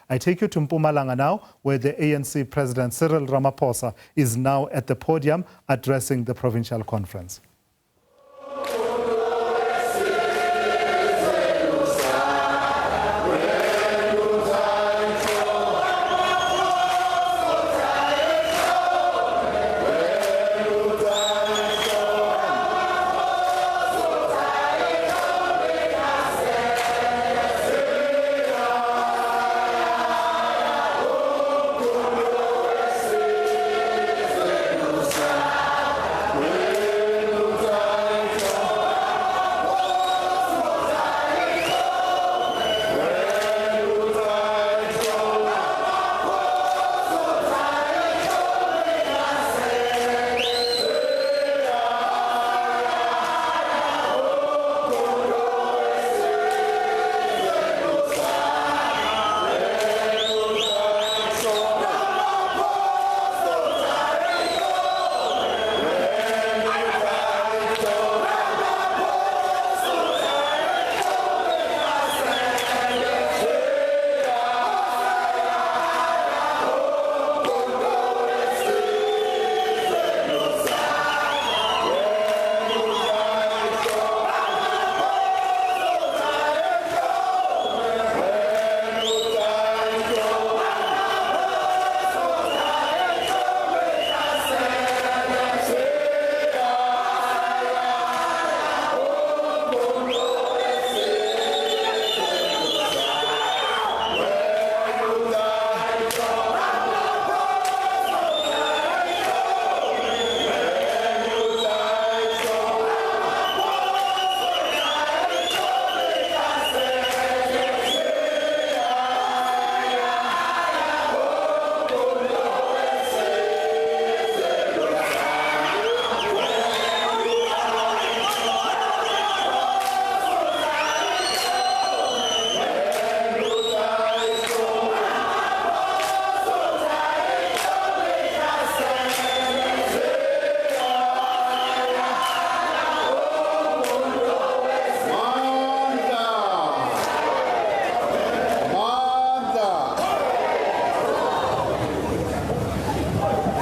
I take you to Mpumalanga now, where the ANC President Cyril Ramaphosa is now at the podium addressing the provincial conference.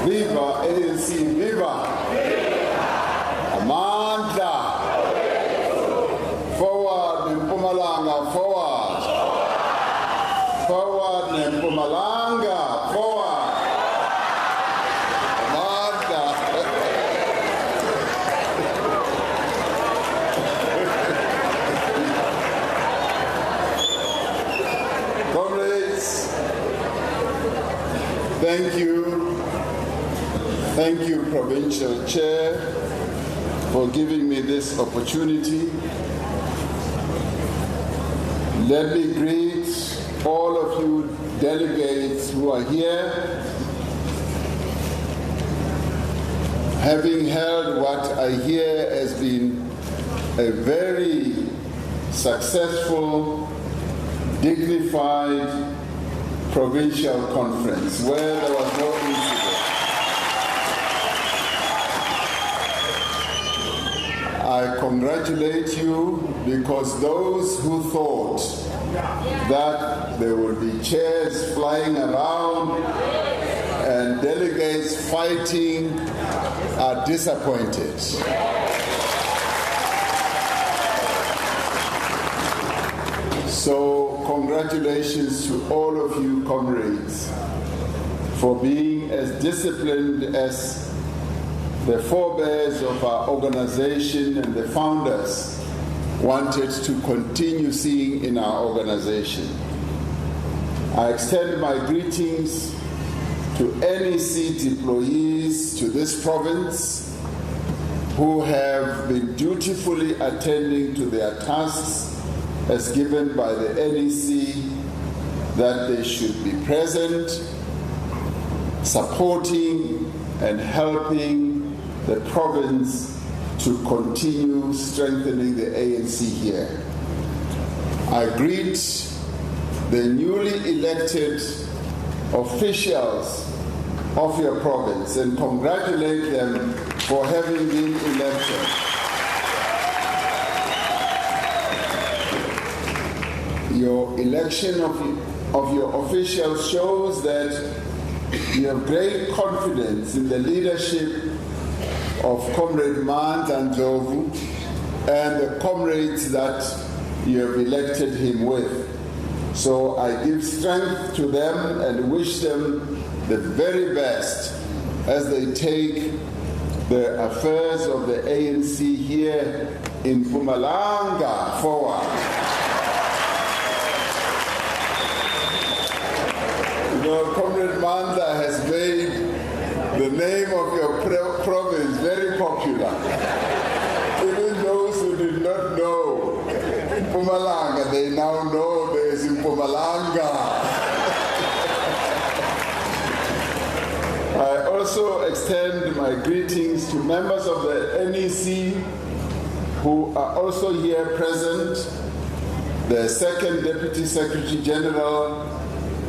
Viva ANC, viva! Amandla! Forward Mpumalanga, forward! Forward Mpumalanga, forward! Amandla! Comrades, thank you. Thank you, Provincial Chair, for giving me this opportunity. Let me greet all of you delegates who are here. Having held what I hear has been a very successful, dignified provincial conference where there was no incident. I congratulate you because those who thought that there would be chairs flying around and delegates fighting are disappointed. So congratulations to all of you comrades for being as disciplined as the forebears of our organization and the founders wanted to continue seeing in our organization. I extend my greetings to NEC employees to this province who have been dutifully attending to their tasks as given by the NEC, that they should be present, supporting and helping the province to continue strengthening the ANC here. I greet the newly elected officials of your province and congratulate them for having been elected. Your election of of your officials shows that you have great confidence in the leadership of Comrade Manda Ndlovu and the comrades that you have elected him with. So I give strength to them and wish them the very best as they take the affairs of the ANC here in Mpumalanga forward. You know, Comrade Manda has made the name of your province very popular. Even those who did not know Mpumalanga, they now know there is Mpumalanga. I also extend my greetings to members of the NEC who are also here present, the Second Deputy Secretary General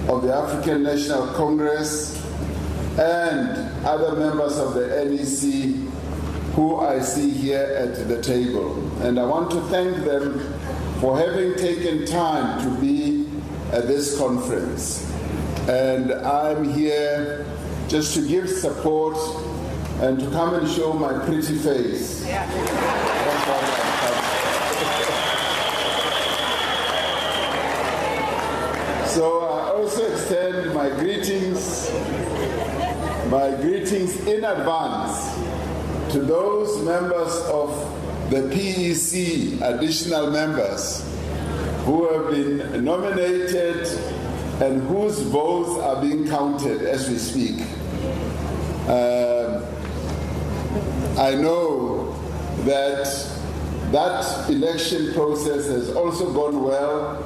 of the African National Congress, and other members of the NEC who I see here at the table. And I want to thank them for having taken time to be at this conference. And I'm here just to give support and to come and show my pretty face. Yeah. So I also extend my greetings in advance to those members of the PEC, additional members, who have been nominated and whose votes are being counted as we speak. I know that election process has also gone well,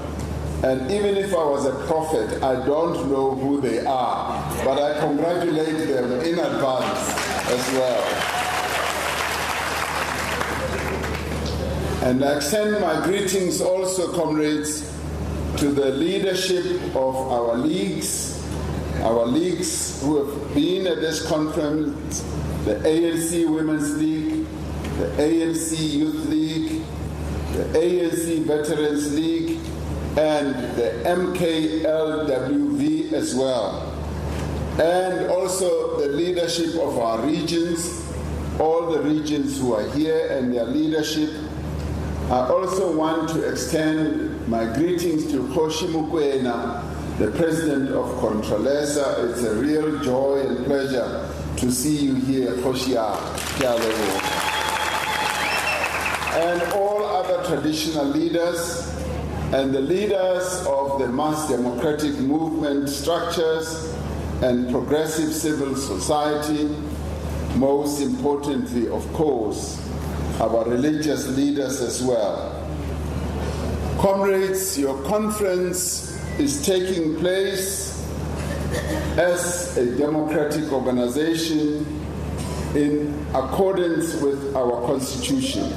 and even if I was a prophet, I don't know who they are, but I congratulate them in advance as well. And I extend my greetings also, comrades, to the leadership of our leagues who have been at this conference, the ANC Women's League, the ANC Youth League, the ANC Veterans League, and the MKLWV as well. And also the leadership of our regions, all the regions who are here and their leadership. I also want to extend my greetings to Kgoshi Mokoena, the President of Contralesa. It's a real joy and pleasure to see you here, Kgoshi. And all other traditional leaders and the leaders of the mass democratic movement structures and progressive civil society, most importantly, of course, our religious leaders as well. Comrades, your conference is taking place as a democratic organization in accordance with our Constitution.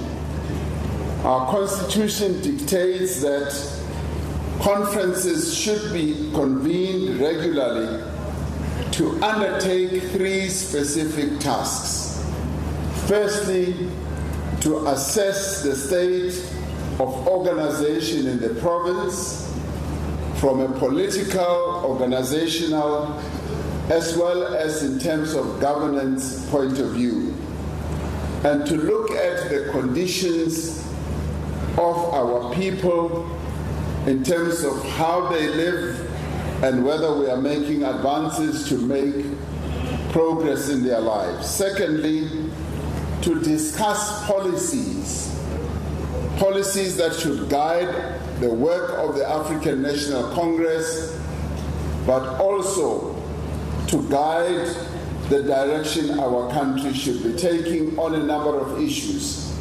Our Constitution dictates that conferences should be convened regularly to undertake three specific tasks. Firstly, to assess the state of organization in the province from a political, organizational, as well as in terms of governance point of view, and to look at the conditions of our people in terms of how they live and whether we are making advances to make progress in their lives. Secondly, to discuss policies that should guide the work of the African National Congress, but also to guide the direction our country should be taking on a number of issues,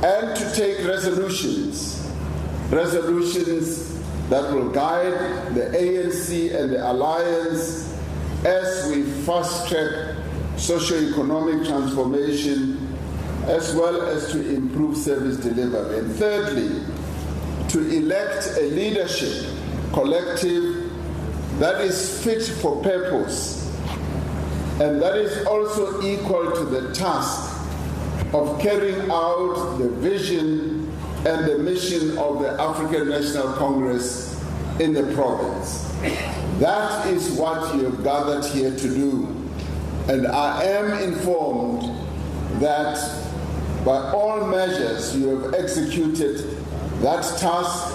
and to take resolutions that will guide the ANC and the alliance as we fast-track socio-economic transformation as well as to improve service delivery. And thirdly, to elect a leadership collective that is fit for purpose and that is also equal to the task of carrying out the vision and the mission of the African National Congress in the province. That is what you have gathered here to do. And I am informed that by all measures you have executed that task.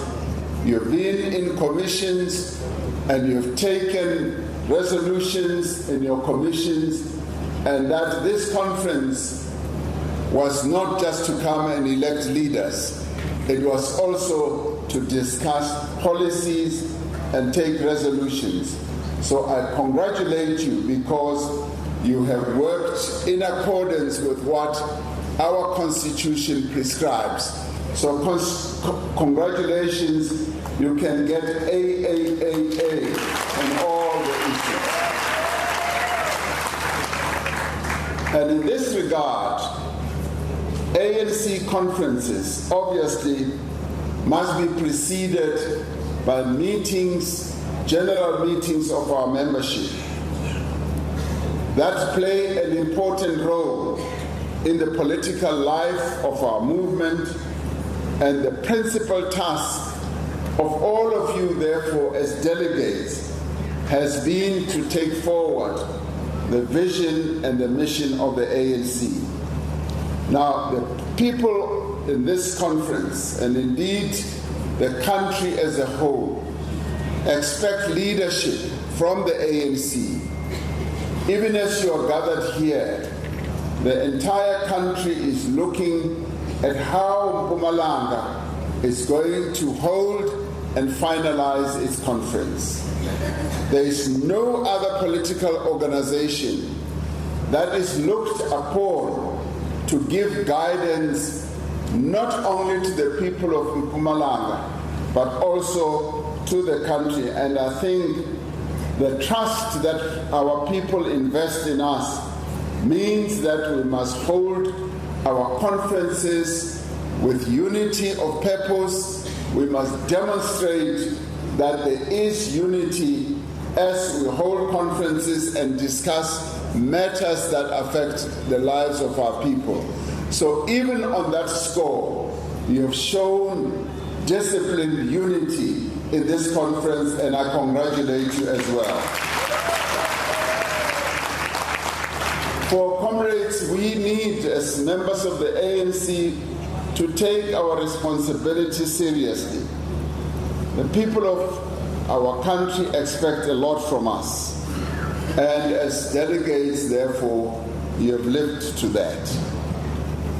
You have been in commissions and you have taken resolutions in your commissions, and that this conference was not just to come and elect leaders. It was also to discuss policies and take resolutions. So I congratulate you because you have worked in accordance with what our Constitution prescribes. So congratulations, you can get AAAA on all the issues. And in this regard, ANC conferences obviously must be preceded by meetings, general meetings of our membership that play an important role in the political life of our movement, and the principal task of all of you, therefore, as delegates, has been to take forward the vision and the mission of the ANC. Now, the people in this conference, and indeed the country as a whole, expect leadership from the ANC. Even as you are gathered here, the entire country is looking at how Mpumalanga is going to hold and finalize its conference. There is no other political organization that is looked upon to give guidance not only to the people of Mpumalanga, but also to the country. And I think the trust that our people invest in us means that we must hold our conferences with unity of purpose. We must demonstrate that there is unity as we hold conferences and discuss matters that affect the lives of our people. So even on that score, you have shown disciplined unity in this conference, and I congratulate you as well. For comrades, we need, as members of the ANC, to take our responsibility seriously. The people of our country expect a lot from us. And as delegates, therefore, you have lived to that.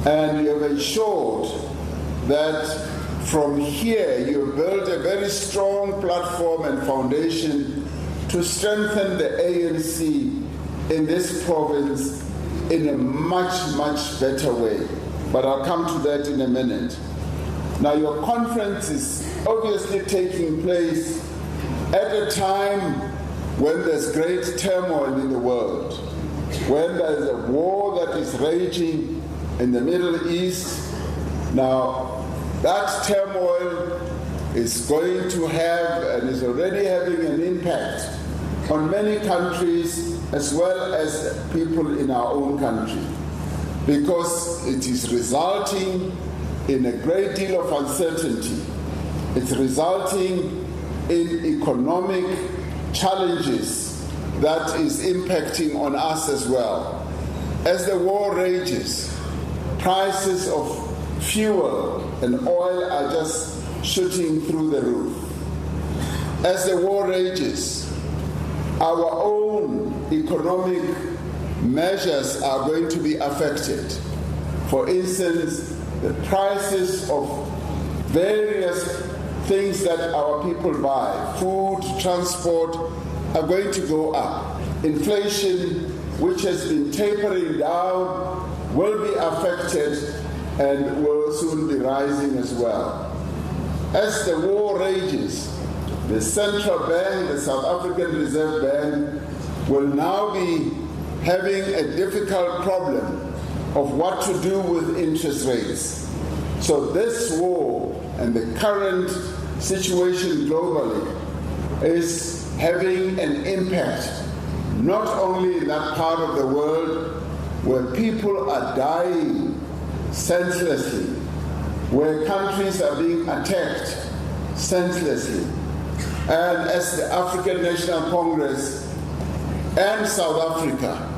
And you have ensured that from here you have built a very strong platform and foundation to strengthen the ANC in this province in a much, much better way. But I'll come to that in a minute. Now, your conference is obviously taking place at a time when there's great turmoil in the world, when there's a war that is raging in the Middle East. Now, that turmoil is going to have and is already having an impact on many countries as well as people in our own country, because it is resulting in a great deal of uncertainty. It's resulting in economic challenges that is impacting on us as well. As the war rages, prices of fuel and oil are just shooting through the roof. As the war rages, our own economic measures are going to be affected. For instance, the prices of various things that our people buy, food, transport, are going to go up. Inflation, which has been tapering down, will be affected and will soon be rising as well. As the war rages, the central bank, the South African Reserve Bank, will now be having a difficult problem of what to do with interest rates. So this war and the current situation globally is having an impact not only in that part of the world where people are dying senselessly, where countries are being attacked senselessly, And as the African National Congress and South Africa,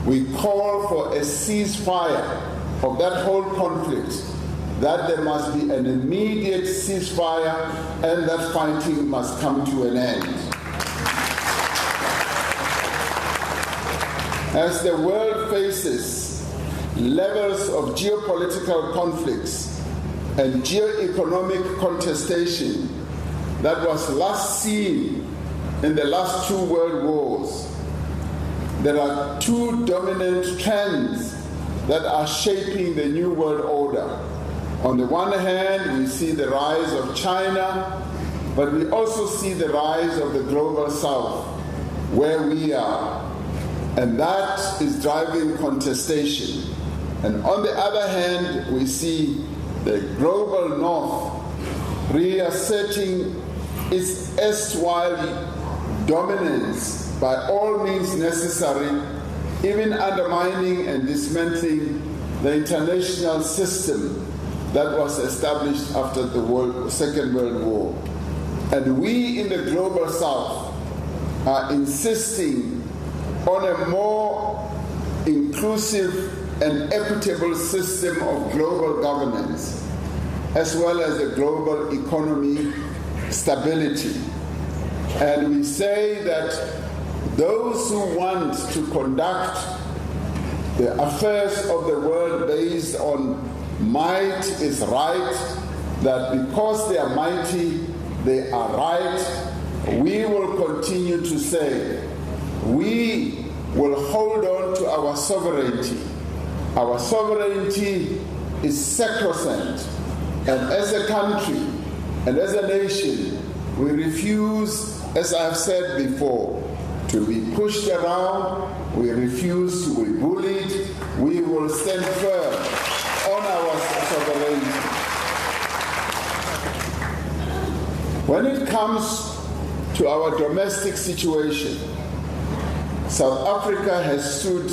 we call for a ceasefire of that whole conflict, that there must be an immediate ceasefire and that fighting must come to an end. As the world faces levels of geopolitical conflicts and geo-economic contestation that was last seen in the last two world wars, there are two dominant trends that are shaping the new world order. On the one hand, we see the rise of China, but we also see the rise of the global south, where we are. And that is driving contestation. And on the other hand, we see the global north reasserting its erstwhile dominance by all means necessary, even undermining and dismantling the international system that was established after the Second World War. And we in the global south are insisting on a more inclusive and equitable system of global governance, as well as a global economy stability. And we say that those who want to conduct the affairs of the world based on might is right, that because they are mighty, they are right. We will continue to say, we will hold on to our sovereignty. Our sovereignty is sacrosanct. And as a country and as a nation, we refuse, as I've said before, to be pushed around. We refuse to be bullied. We will stand firm on our sovereignty. When it comes to our domestic situation, South Africa has stood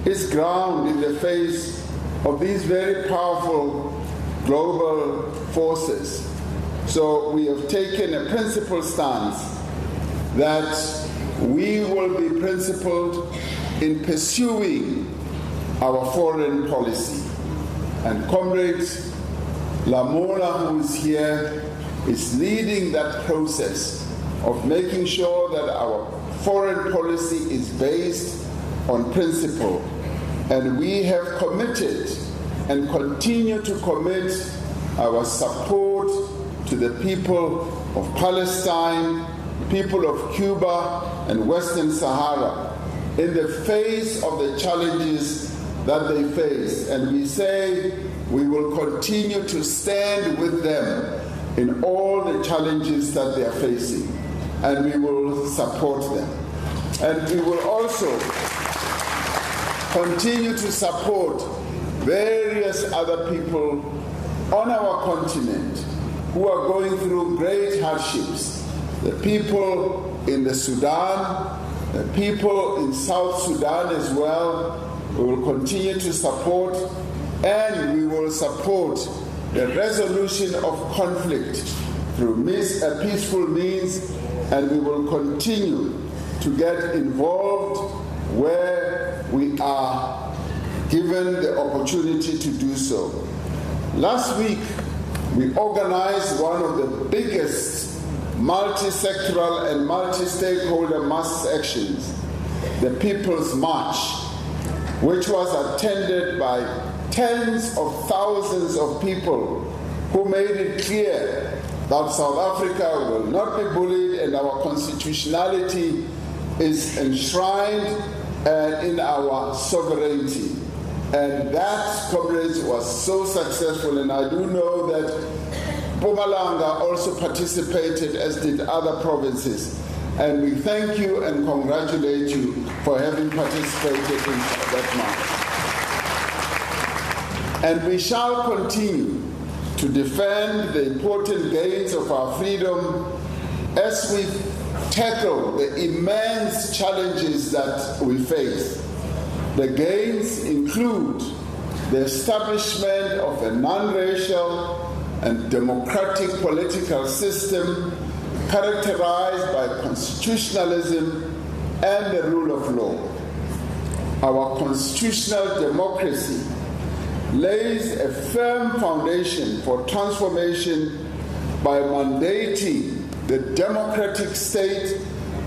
its ground in the face of these very powerful global forces. So we have taken a principled stance that we will be principled in pursuing our foreign policy. And Comrade Lamola, who is here, is leading that process of making sure that our foreign policy is based on principle. And we have committed and continue to commit our support to the people of Palestine, people of Cuba and Western Sahara in the face of the challenges that they face. And we say we will continue to stand with them in all the challenges that they are facing, and we will support them. And we will also continue to support various other people on our continent who are going through great hardships. The people in the Sudan, the people in South Sudan as well, we will continue to support, and we will support the resolution of conflict through peaceful means, and we will continue to get involved where we are given the opportunity to do so. Last week, we organized one of the biggest multi-sectoral and multi-stakeholder mass actions, the People's March, which was attended by tens of thousands of people who made it clear that South Africa will not be bullied and our constitutionality is enshrined in our sovereignty. And that, comrades, was so successful, and I do know that Mpumalanga also participated, as did other provinces. And we thank you and congratulate you for having participated in that march. And we shall continue to defend the important gains of our freedom as we tackle the immense challenges that we face. The gains include the establishment of a non-racial and democratic political system characterized by constitutionalism and the rule of law. Our constitutional democracy lays a firm foundation for transformation by mandating the democratic state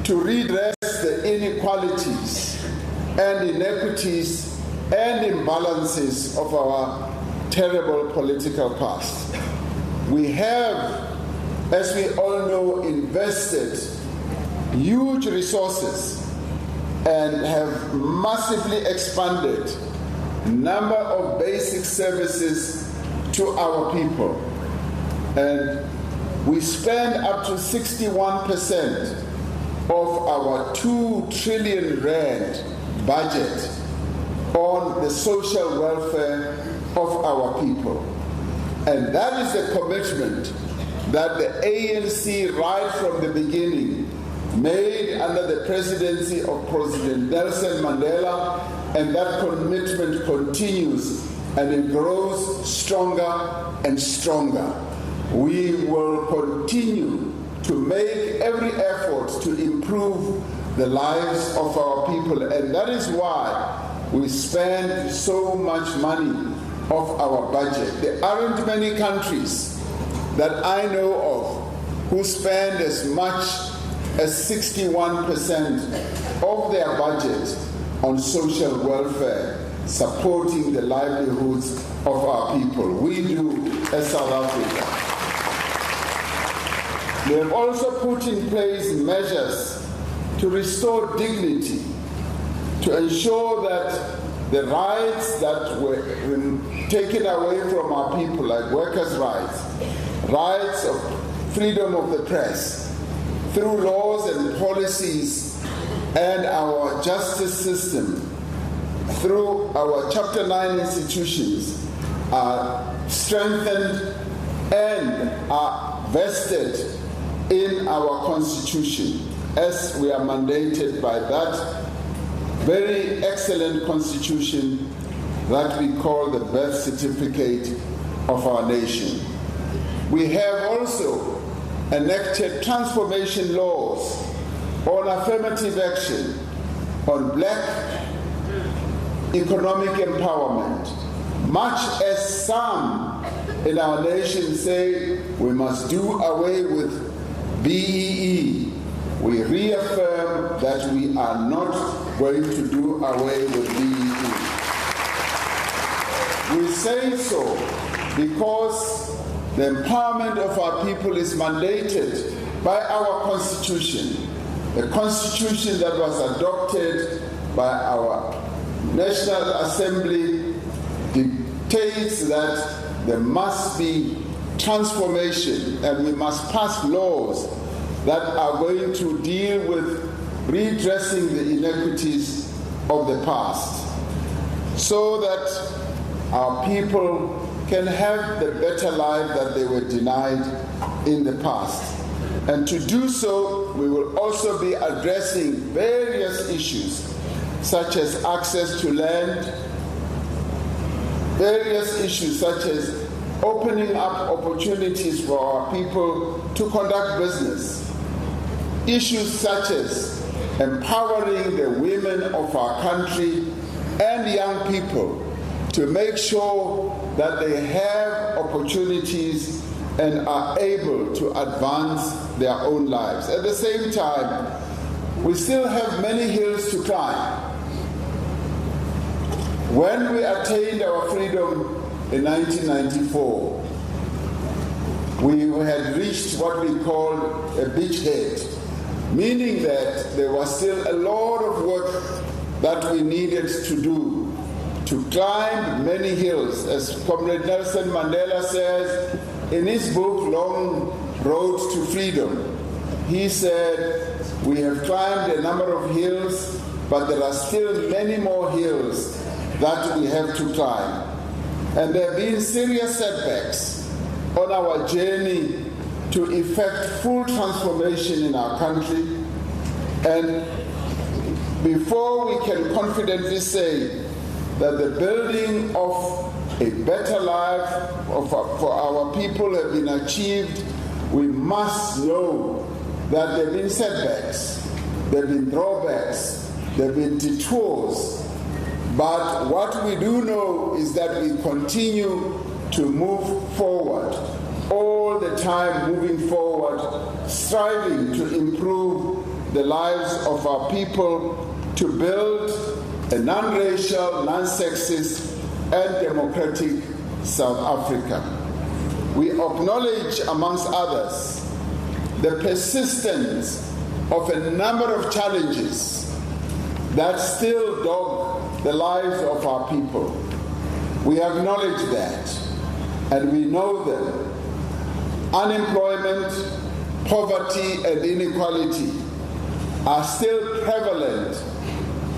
to redress the inequalities and inequities and imbalances of our terrible political past. We have, as we all know, invested huge resources and have massively expanded a number of basic services to our people. And we spend up to 61% of our 2 trillion rand budget on the social welfare of our people. And that is the commitment that the ANC right from the beginning made under the presidency of President Nelson Mandela, and that commitment continues and it grows stronger and stronger. We will continue to make every effort to improve the lives of our people, and that is why we spend so much money of our budget. There aren't many countries that I know of who spend as much as 61% of their budget on social welfare, supporting the livelihoods of our people. We do as South Africa. We have also put in place measures to restore dignity, to ensure that the rights that were taken away from our people, like workers' rights, rights of freedom of the press, through laws and policies and our justice system, through our Chapter 9 institutions, are strengthened and are vested in our Constitution, as we are mandated by that very excellent Constitution that we call the birth certificate of our nation. We have also enacted transformation laws on affirmative action, on black economic empowerment, much as some in our nation say we must do away with BEE. We reaffirm that we are not going to do away with BEE. We say so because the empowerment of our people is mandated by our Constitution, the Constitution that was adopted by our National Assembly dictates that there must be transformation and we must pass laws that are going to deal with redressing the inequities of the past so that our people can have the better life that they were denied in the past. And to do so, we will also be addressing various issues such as access to land, various issues such as opening up opportunities for our people to conduct business, issues such as empowering the women of our country and young people to make sure that they have opportunities and are able to advance their own lives. At the same time, we still have many hills to climb. When we attained our freedom in 1994, we had reached what we called a beachhead, meaning that there was still a lot of work that we needed to do to climb many hills. As Comrade Nelson Mandela says in his book, Long Road to Freedom, he said, we have climbed a number of hills, but there are still many more hills that we have to climb. And there have been serious setbacks on our journey to effect full transformation in our country. And before we can confidently say that the building of a better life for our people have been achieved, we must know that there have been setbacks, there have been drawbacks, there have been detours. But what we do know is that we continue to move forward, all the time moving forward, striving to improve the lives of our people, to build a non-racial, non-sexist, and democratic South Africa. We acknowledge, amongst others, the persistence of a number of challenges that still dog the lives of our people. We acknowledge that, and we know them. Unemployment, poverty, and inequality are still prevalent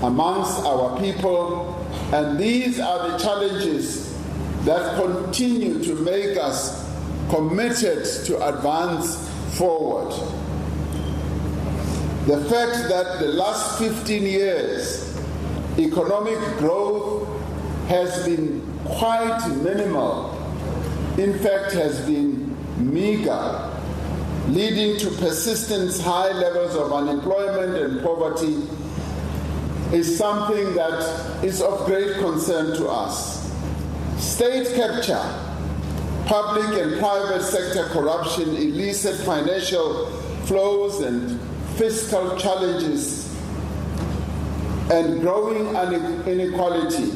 amongst our people, and these are the challenges that continue to make us committed to advance forward. The fact that the last 15 years economic growth has been quite minimal, in fact has been meager, leading to persistent high levels of unemployment and poverty, is something that is of great concern to us. State capture, public and private sector corruption, illicit financial flows and fiscal challenges, and growing inequality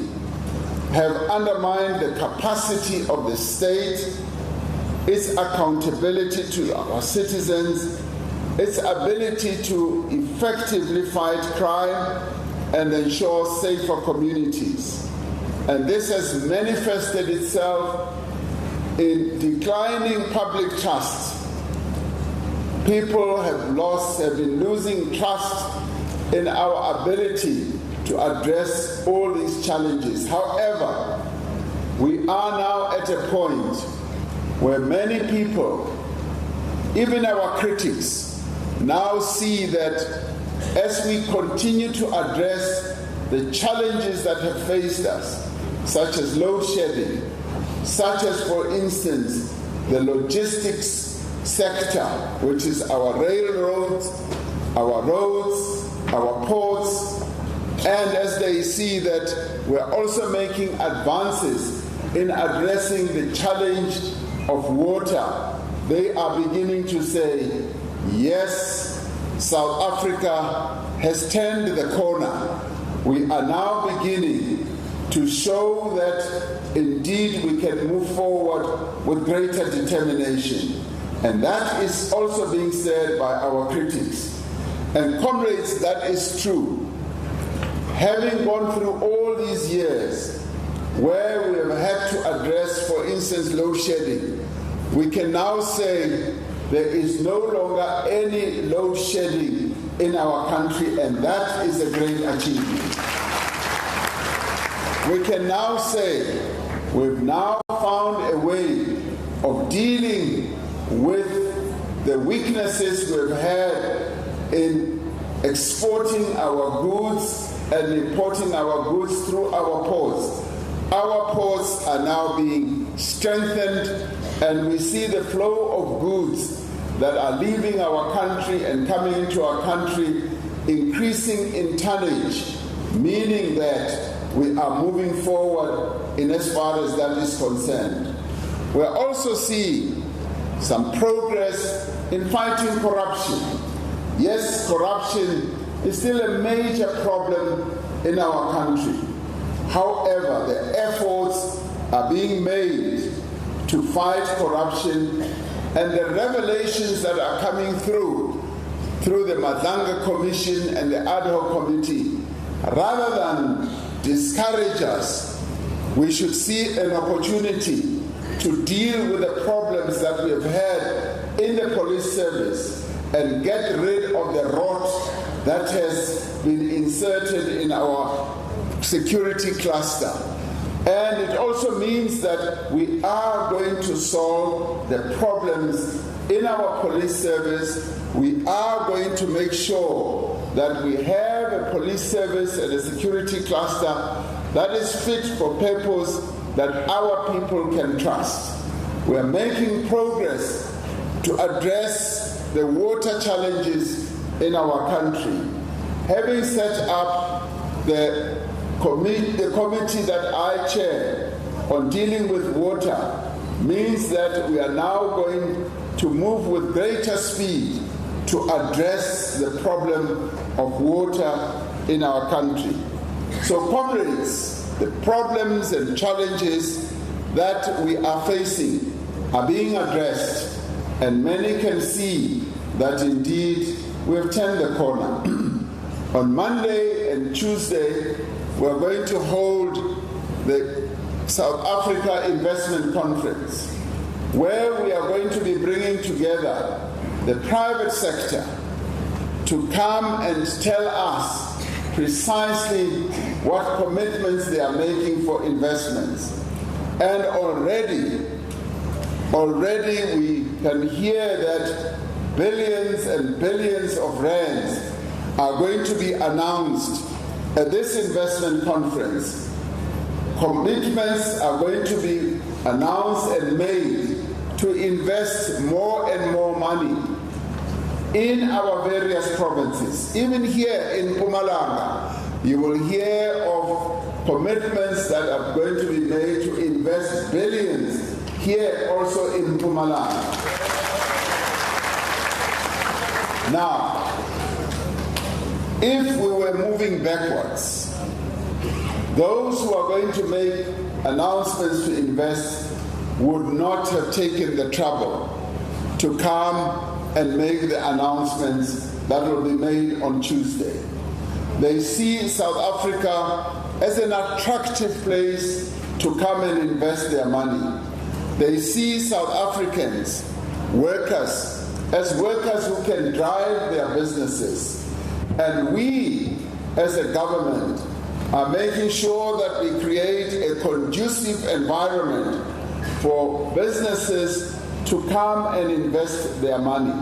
have undermined the capacity of the state, its accountability to our citizens, its ability to effectively fight crime and ensure safer communities. And this has manifested itself in declining public trust. People have been losing trust in our ability to address all these challenges. However, we are now at a point where many people, even our critics, now see that as we continue to address the challenges that have faced us, such as load shedding, such as, for instance, the logistics sector, which is our railroads, our roads, our ports, and as they see that we're also making advances in addressing the challenge of water, they are beginning to say, yes, South Africa has turned the corner. We are now beginning to show that indeed we can move forward with greater determination. And that is also being said by our critics. And comrades, that is true. Having gone through all these years where we have had to address, for instance, load shedding, we can now say there is no longer any load shedding in our country, and that is a great achievement. We can now say we've now found a way of dealing with the weaknesses we've had in exporting our goods and importing our goods through our ports. Our ports are now being strengthened, and we see the flow of goods that are leaving our country and coming into our country increasing in tonnage, meaning that we are moving forward in as far as that is concerned. We're also seeing some progress in fighting corruption. Yes, corruption is still a major problem in our country. However, the efforts are being made to fight corruption, and the revelations that are coming through the Mpumalanga Commission and the ad hoc committee, rather than discourage us, we should see an opportunity to deal with the problems that we have had in the police service and get rid of the rot that has been inserted in our security cluster. And it also means that we are going to solve the problems in our police service. We are going to make sure that we have a police service and a security cluster that is fit for purpose, that our people can trust. We are making progress to address the water challenges in our country. Having set up the committee that I chair on dealing with water means that we are now going to move with greater speed to address the problem of water in our country. So, comrades, the problems and challenges that we are facing are being addressed, and many can see that indeed we have turned the corner. On Monday and Tuesday, we are going to hold the South Africa Investment Conference, where we are going to be bringing together the private sector to come and tell us precisely what commitments they are making for investments. And already we can hear that billions and billions of rands are going to be announced at this investment conference. Commitments are going to be announced and made to invest more and more money in our various provinces. Even here in Mpumalanga, you will hear of commitments that are going to be made to invest billions here also in Mpumalanga. Now, if we were moving backwards, those who are going to make announcements to invest would not have taken the trouble to come and make the announcements that will be made on Tuesday. They see South Africa as an attractive place to come and invest their money. They see South Africans, workers, as workers who can drive their businesses. And we, as a government, are making sure that we create a conducive environment for businesses to come and invest their money.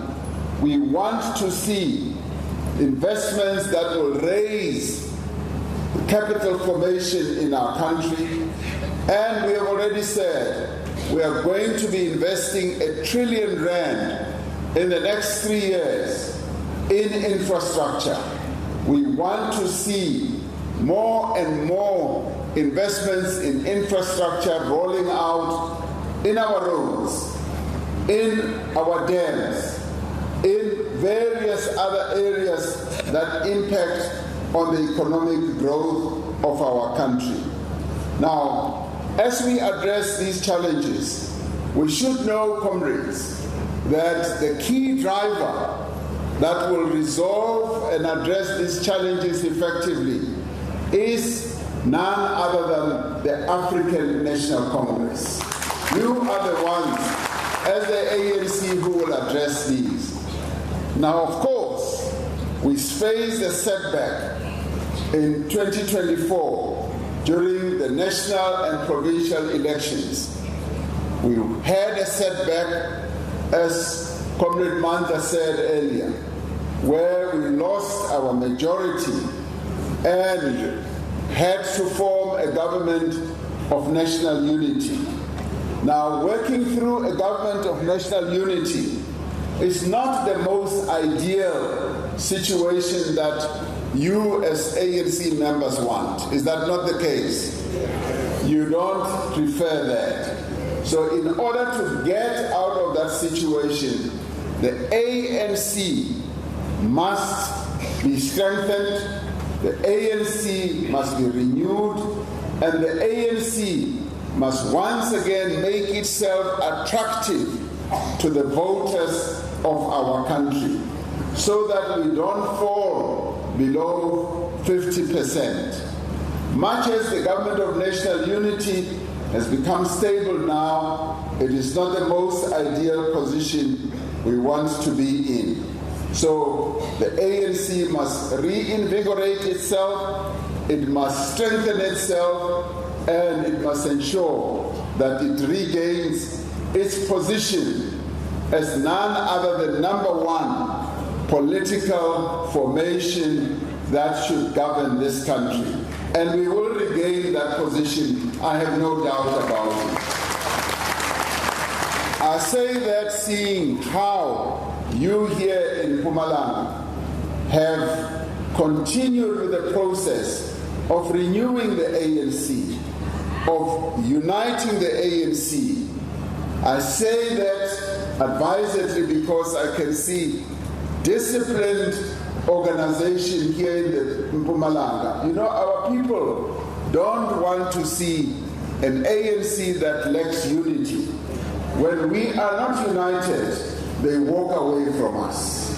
We want to see investments that will raise capital formation in our country. And we have already said we are going to be investing R1 trillion in the next 3 years in infrastructure. We want to see more and more investments in infrastructure rolling out in our roads, in our dams, in various other areas that impact on the economic growth of our country. Now, as we address these challenges, we should know, comrades, that the key driver that will resolve and address these challenges effectively is none other than the African National Congress. You are the ones, as the ANC, who will address these. Now, of course, we faced a setback in 2024 during the national and provincial elections. We had a setback, as Comrade Manda said earlier, where we lost our majority and had to form a government of national unity. Now, working through a government of national unity is not the most ideal situation that you as ANC members want. Is that not the case? You don't prefer that. So in order to get out of that situation, the ANC must be strengthened, the ANC must be renewed, and the ANC must once again make itself attractive to the voters of our country, so that we don't fall below 50%. Much as the government of national unity has become stable now, it is not the most ideal position we want to be in. So the ANC must reinvigorate itself, it must strengthen itself, and it must ensure that it regains its position as none other than number one political formation that should govern this country. And we will regain that position, I have no doubt about it. I say that seeing how you here in Mpumalanga have continued with the process of renewing the ANC, of uniting the ANC. I say that advisedly because I can see disciplined organization here in the Mpumalanga. You know, our people don't want to see an ANC that lacks unity. When we are not united, they walk away from us.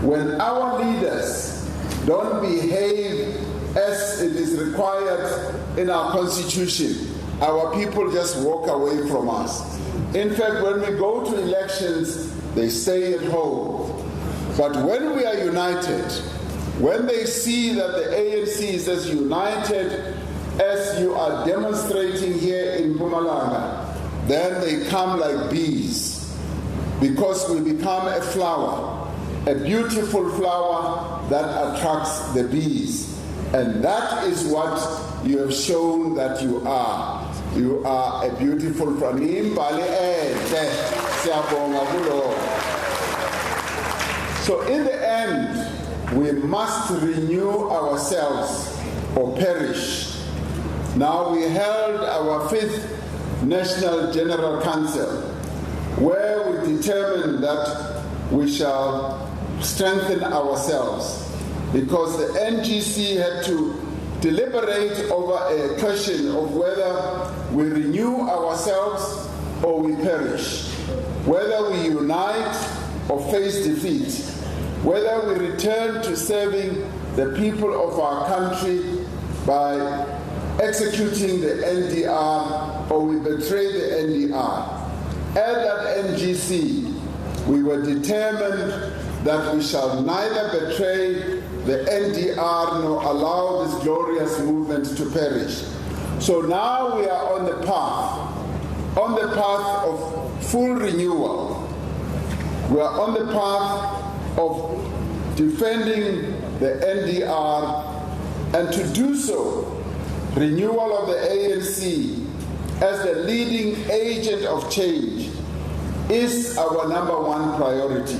When our leaders don't behave as it is required in our constitution, our people just walk away from us. In fact, when we go to elections, they stay at home. But when we are united, when they see that the ANC is as united as you are demonstrating here in Mpumalanga, then they come like bees, because we become a flower, a beautiful flower that attracts the bees. And that is what you have shown that you are. You are a beautiful flower. So in the end, we must renew ourselves or perish. Now we held our 5th National General Council, where we determined that we shall strengthen ourselves, because the NGC had to deliberate over a question of whether we renew ourselves or we perish, whether we unite or face defeat, whether we return to serving the people of our country by executing the NDR or we betray the NDR. At that NGC, we were determined that we shall neither betray the NDR nor allow this glorious movement to perish. So now we are on the path of full renewal. We are on the path of defending the NDR, and to do so, renewal of the ANC as the leading agent of change is our number one priority,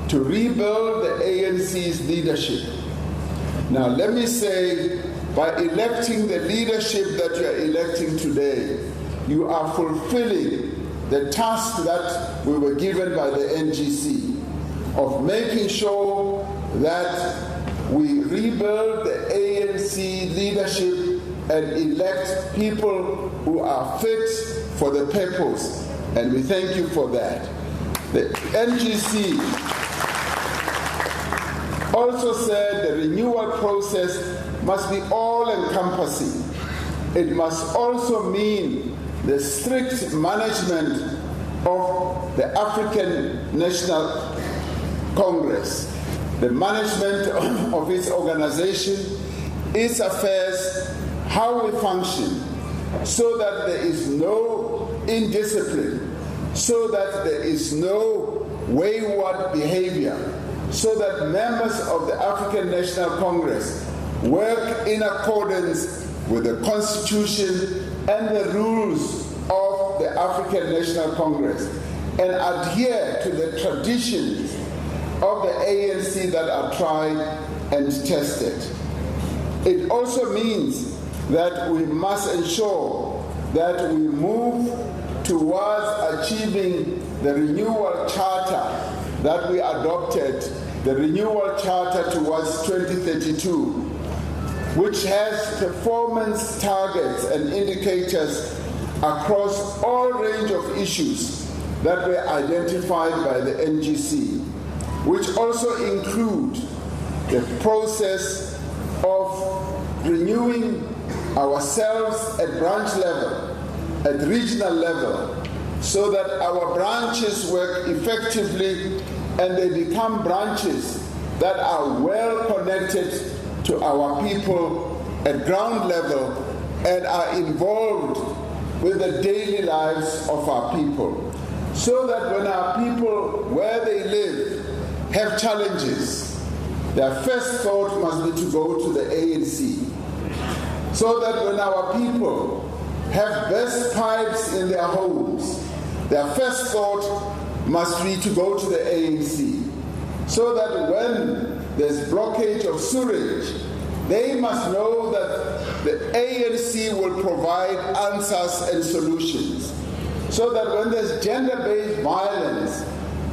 to rebuild the ANC's leadership. Now let me say, by electing the leadership that you are electing today, you are fulfilling the task that we were given by the NGC of making sure that we rebuild the ANC leadership and elect people who are fit for the purpose. And we thank you for that. The NGC also said the renewal process must be all-encompassing. It must also mean the strict management of the African National Congress, the management of its organization, its affairs, how we function, so that there is no indiscipline, so that there is no wayward behavior, so that members of the African National Congress work in accordance with the Constitution and the rules of the African National Congress and adhere to the traditions of the ANC that are tried and tested. It also means that we must ensure that we move towards achieving the renewal charter that we adopted, the renewal charter towards 2032, which has performance targets and indicators across all range of issues that were identified by the NGC, which also include the process of renewing ourselves at branch level, at regional level, so that our branches work effectively and they become branches that are well connected to our people at ground level and are involved with the daily lives of our people. So that when our people, where they live, have challenges, their first thought must be to go to the ANC. So that when our people have burst pipes in their homes, their first thought must be to go to the ANC, so that when there's blockage of sewage, they must know that the ANC will provide answers and solutions. So that when there's gender-based violence,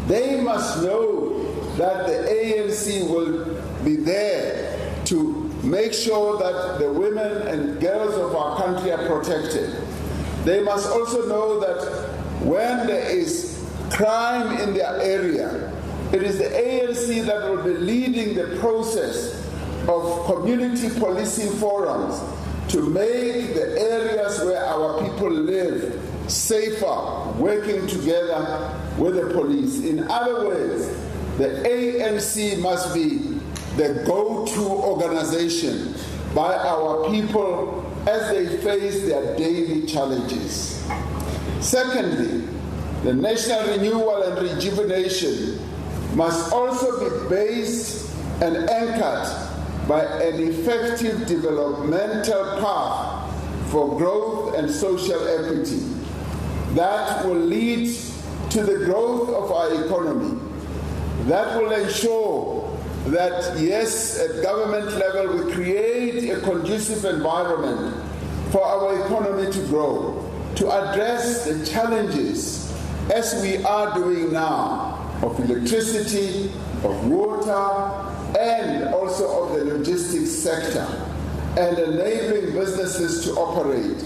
they must know that the ANC will be there to make sure that the women and girls of our country are protected. They must also know that when there is crime in their area, it is the ANC that will be leading the process of community policing forums to make the areas where our people live safer, working together with the police. In other words, the ANC must be the go-to organization by our people as they face their daily challenges. Secondly, the national renewal and rejuvenation must also be based and anchored by an effective developmental path for growth and social equity that will lead to the growth of our economy, that will ensure that, yes, at government level we create a conducive environment for our economy to grow, to address the challenges as we are doing now of electricity, of water, and also of the logistics sector, and enabling businesses to operate.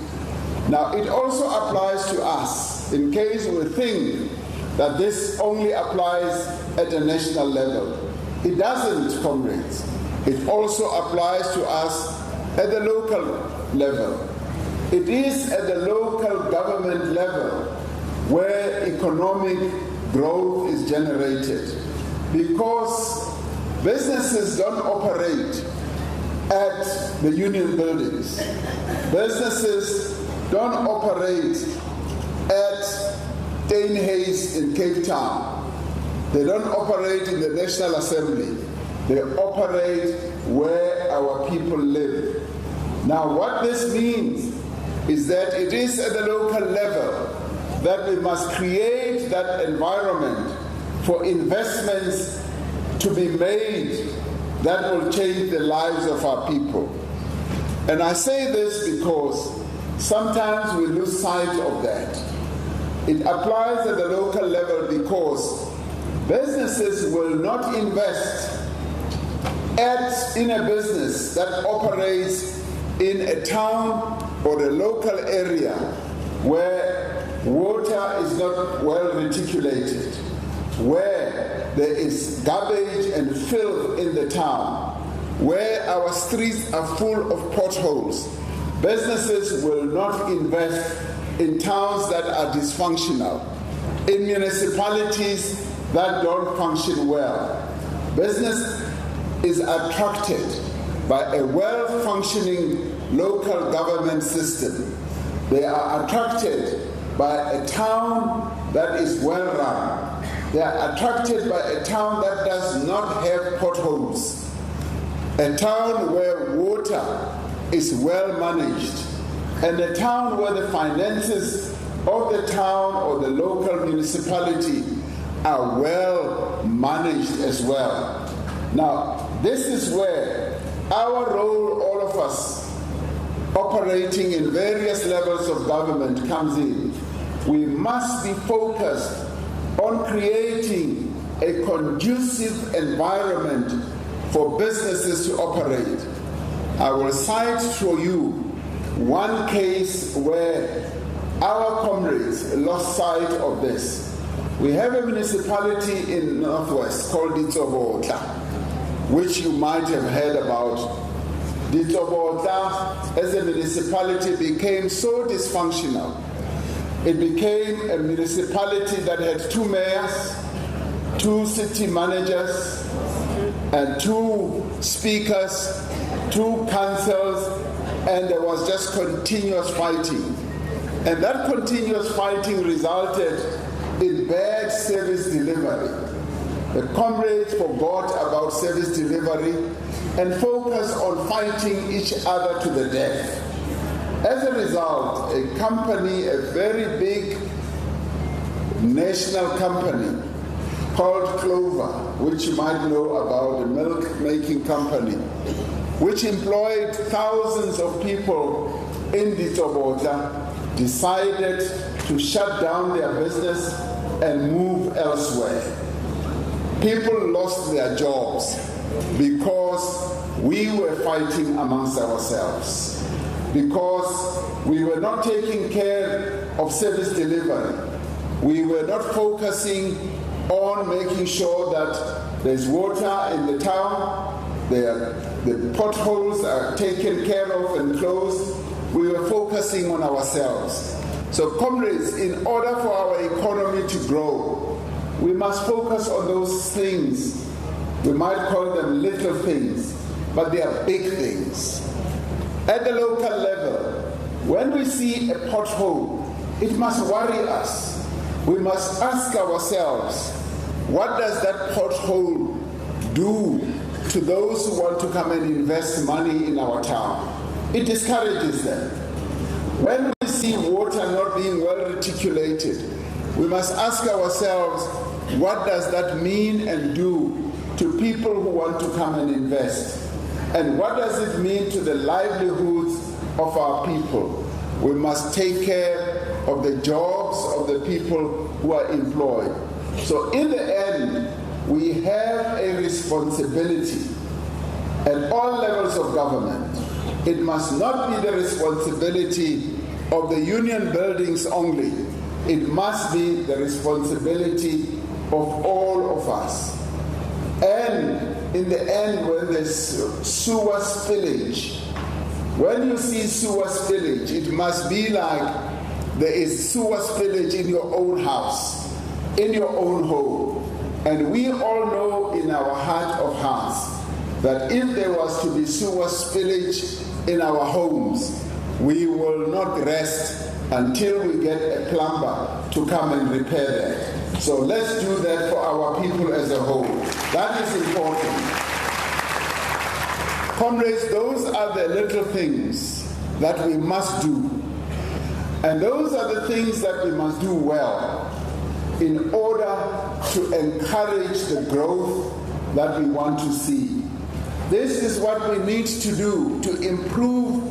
Now, it also applies to us, in case we think that this only applies at a national level. It doesn't, comrades. It also applies to us at the local level. It is at the local government level where economic growth is generated, because businesses don't operate at the union buildings. Businesses don't operate at Steenhuis in Cape Town. They don't operate in the National Assembly. They operate where our people live. Now, what this means is that it is at the local level that we must create that environment for investments to be made that will change the lives of our people. And I say this because sometimes we lose sight of that. It applies at the local level because businesses will not invest in a business that operates in a town or a local area where water is not well reticulated, where there is garbage and filth in the town, where our streets are full of potholes. Businesses will not invest in towns that are dysfunctional, in municipalities that don't function well. Business is attracted by a well-functioning local government system. They are attracted by a town that is well-run. They are attracted by a town that does not have potholes, a town where water is well managed, and a town where the finances of the town or the local municipality are well managed as well. Now, this is where our role, all of us, operating in various levels of government comes in. We must be focused on creating a conducive environment for businesses to operate. I will cite for you one case where our comrades lost sight of this. We have a municipality in Northwest called Ditsobotla, which you might have heard about. Ditsobotla, as a municipality, became so dysfunctional. It became a municipality that had 2 mayors, 2 city managers, and 2 speakers, 2 councils, and there was just continuous fighting. And that continuous fighting resulted in bad service delivery. The comrades forgot about service delivery and focused on fighting each other to the death. As a result, a company, a very big national company called Clover, which you might know about, a milk-making company, which employed thousands of people in Ditobota, decided to shut down their business and move elsewhere. People lost their jobs because we were fighting amongst ourselves, because we were not taking care of service delivery. We were not focusing on making sure that there's water in the town, the potholes are taken care of and closed. We were focusing on ourselves. So, comrades, in order for our economy to grow, we must focus on those things. We might call them little things, but they are big things. At the local level, when we see a pothole, it must worry us. We must ask ourselves, what does that pothole do to those who want to come and invest money in our town? It discourages them. When we see water not being well reticulated, we must ask ourselves, what does that mean and do to people who want to come and invest? And what does it mean to the livelihoods of our people? We must take care of the jobs of the people who are employed. So in the end, we have a responsibility at all levels of government. It must not be the responsibility of the union buildings only. It must be the responsibility of all of us. And in the end, when there's sewer spillage, when you see sewer spillage, it must be like there is sewer spillage in your own house, in your own home. And we all know in our heart of hearts that if there was to be sewer spillage in our homes, we will not rest until we get a plumber to come and repair that. So let's do that for our people as a whole. That is important. Comrades, those are the little things that we must do. And those are the things that we must do well in order to encourage the growth that we want to see. This is what we need to do to improve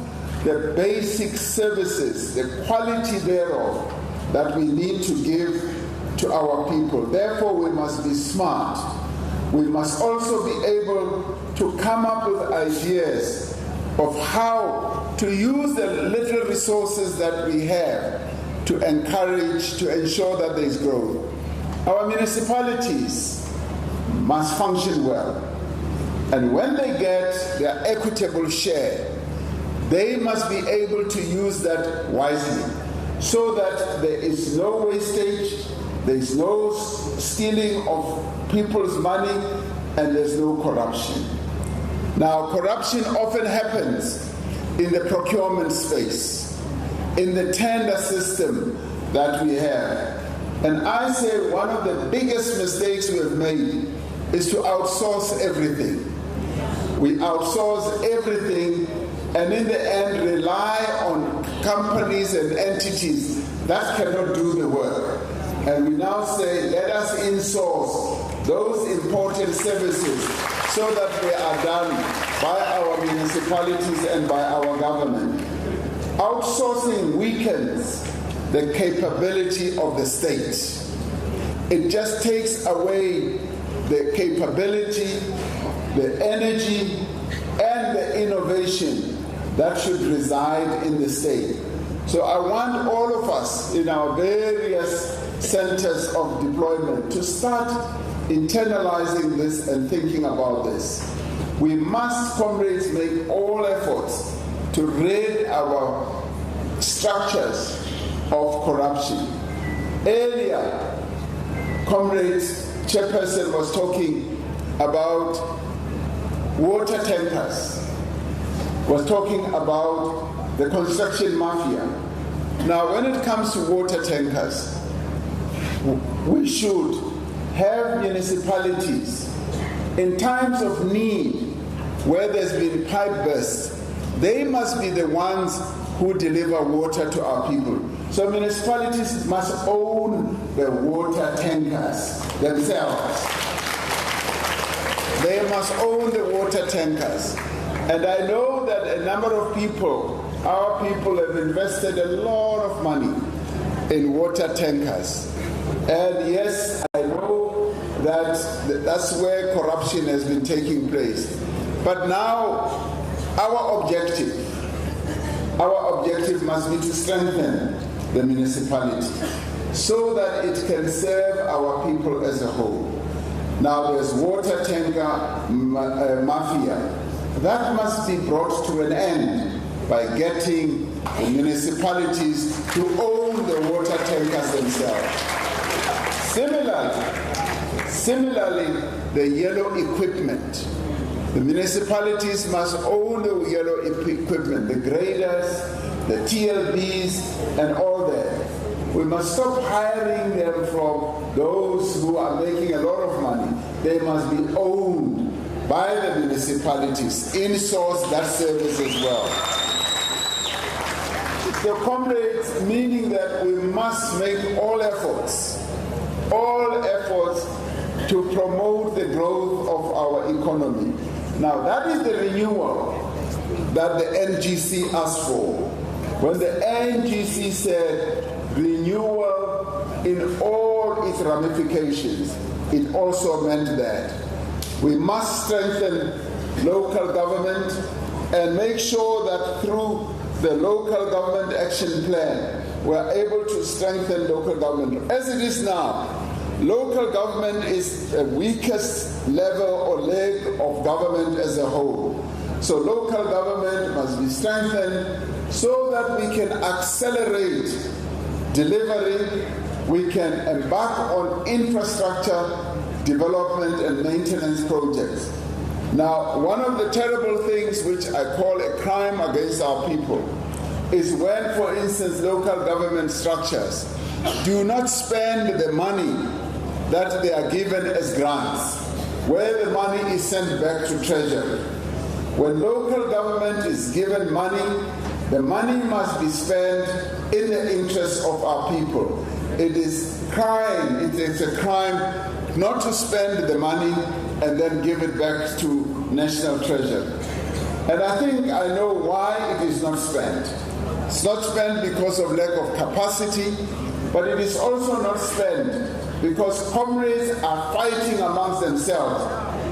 the basic services, the quality thereof, that we need to give to our people. Therefore, we must be smart. We must also be able to come up with ideas of how to use the little resources that we have to encourage, to ensure that there is growth. Our municipalities must function well. And when they get their equitable share, they must be able to use that wisely so that there is no wastage, there is no stealing of people's money, and there's no corruption. Now, corruption often happens in the procurement space, in the tender system that we have. And I say one of the biggest mistakes we have made is to outsource everything. We outsource everything and in the end rely on companies and entities that cannot do the work. And we now say, let us insource those important services so that they are done by our municipalities and by our government. Outsourcing weakens the capability of the state. It just takes away the capability, the energy, and the innovation that should reside in the state. So I want all of us in our various centers of deployment to start internalizing this and thinking about this. We must, comrades, make all efforts to rid our structures of corruption. Earlier, comrades, Chairperson was talking about water tankers, was talking about the construction mafia. Now, when it comes to water tankers, we should have municipalities in times of need where there's been pipe bursts They must be the ones who deliver water to our people. So municipalities must own the water tankers themselves. They must own the water tankers. And I know that a number of people, our people, have invested a lot of money in water tankers. And yes, I know that that's where corruption has been taking place. But now, our objective must be to strengthen the municipality so that it can serve our people as a whole. Now there's water tanker mafia. That must be brought to an end by getting the municipalities to own the water tankers themselves. Similarly, the yellow equipment. The municipalities must own the yellow equipment, the graders, the TLBs, and all that. We must stop hiring them from those who are making a lot of money. They must be owned by the municipalities, in-source that service as well. So, comrades, meaning that we must make all efforts to promote the growth of our economy. Now, that is the renewal that the NGC asked for. When the NGC said renewal in all its ramifications, it also meant that we must strengthen local government and make sure that through the local government action plan, we are able to strengthen local government. As it is now, local government is the weakest level or leg of government as a whole. So local government must be strengthened so that we can accelerate delivery, we can embark on infrastructure development and maintenance projects. Now, one of the terrible things which I call a crime against our people is when, for instance, local government structures do not spend the money that they are given as grants, where the money is sent back to Treasury. When local government is given money, the money must be spent in the interest of our people. It is crime, it's a crime not to spend the money and then give it back to National Treasury. And I think I know why it is not spent. It's not spent because of lack of capacity, but it is also not spent because comrades are fighting amongst themselves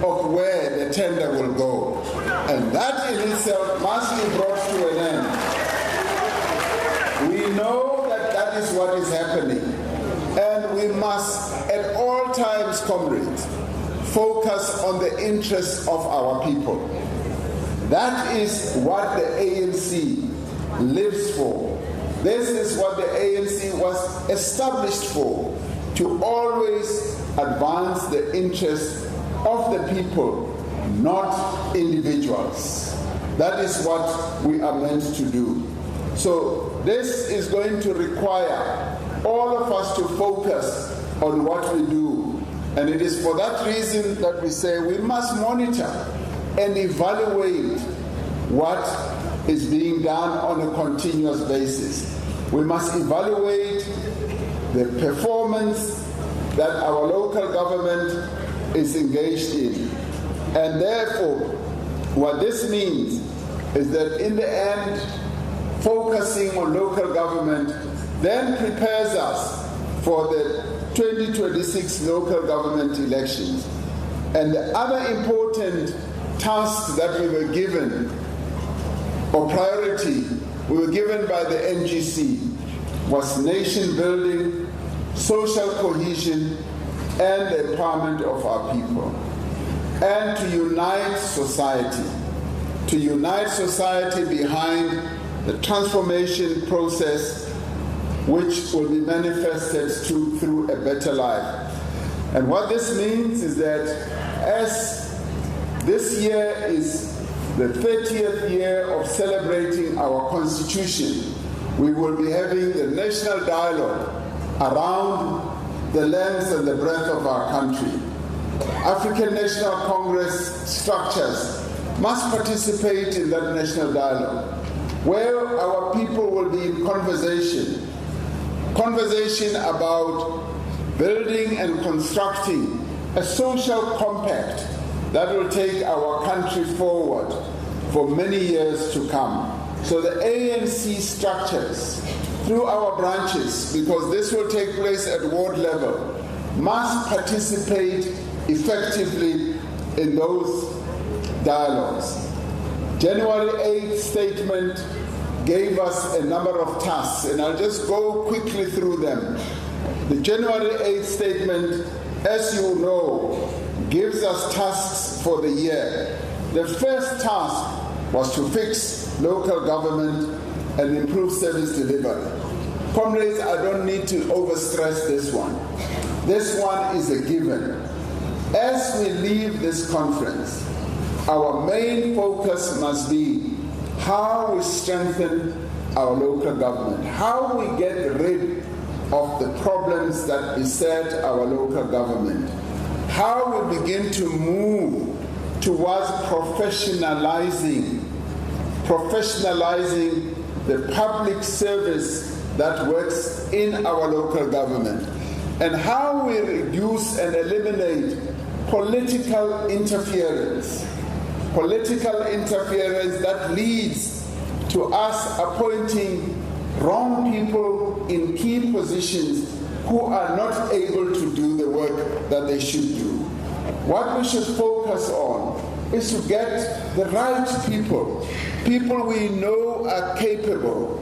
of where the tender will go. And that in itself must be brought to an end. We know that that is what is happening. And we must, at all times, comrades, focus on the interests of our people. That is what the ANC lives for. This is what the ANC was established for, to always advance the interests of the people, not individuals. That is what we are meant to do. So this is going to require all of us to focus on what we do. And it is for that reason that we say we must monitor and evaluate what is being done on a continuous basis. We must evaluate the performance that our local government is engaged in. And therefore, what this means is that in the end, focusing on local government then prepares us for the 2026 local government elections. And the other important task that we were given, or priority we were given by the NGC, was nation building, social cohesion, and the empowerment of our people. And to unite society behind the transformation process which will be manifested through a better life. And what this means is that as this year is the 30th year of celebrating our Constitution, we will be having the national dialogue around the length and the breadth of our country. African National Congress structures must participate in that national dialogue, where our people will be in conversation about building and constructing a social compact that will take our country forward for many years to come. So the ANC structures, through our branches, because this will take place at ward level, must participate effectively in those dialogues. January 8th statement gave us a number of tasks, and I'll just go quickly through them. The January 8th statement, as you know, gives us tasks for the year. The first task was to fix local government and improve service delivery. Comrades, I don't need to overstress this one. This one is a given. As we leave this conference, our main focus must be how we strengthen our local government, how we get rid of the problems that beset our local government, how we begin to move towards professionalizing the public service that works in our local government, and how we reduce and eliminate political interference that leads to us appointing wrong people in key positions who are not able to do the work that they should do. What we should focus on is to get the right people we know are capable,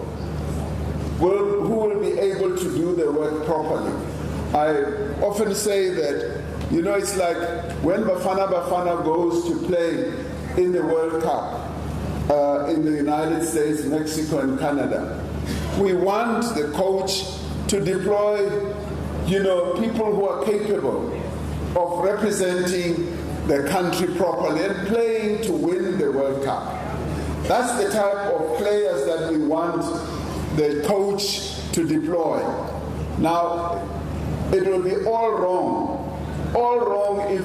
who will be able to do the work properly. I often say that, it's like when Bafana goes to play in the World Cup in the United States, Mexico, and Canada. We want the coach to deploy, people who are capable of representing the country properly and playing to win the World Cup. That's the type of players that we want the coach to deploy. Now, it will be all wrong if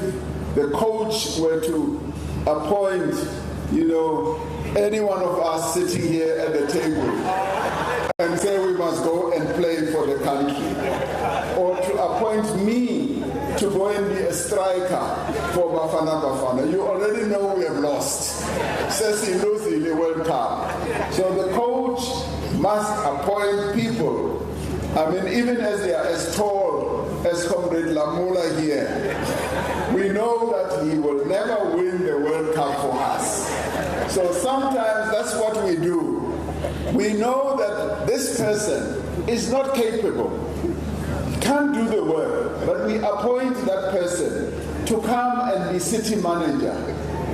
the coach were to appoint, any one of us sitting here at the table and say we must go and play for the country, or to appoint me to go and be a striker for Bafana. You already know we have lost. Sesi Lucy, the World Cup. So the coach must appoint people. Even as they are as tall as Comrade Lamula here, we know that he will never win the World Cup for us. So sometimes that's what we do. We know that this person is not capable, can't do the work, but we appoint that person to come and be city manager,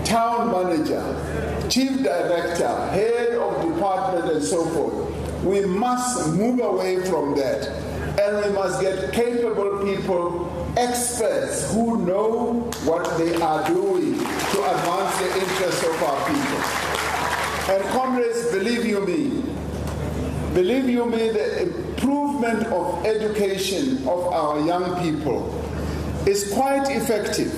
town manager, chief director, head of department, and so forth. We must move away from that, and we must get capable people, experts who know what they are doing to advance the interests of our people. And comrades, believe you me, the improvement of education of our young people is quite effective.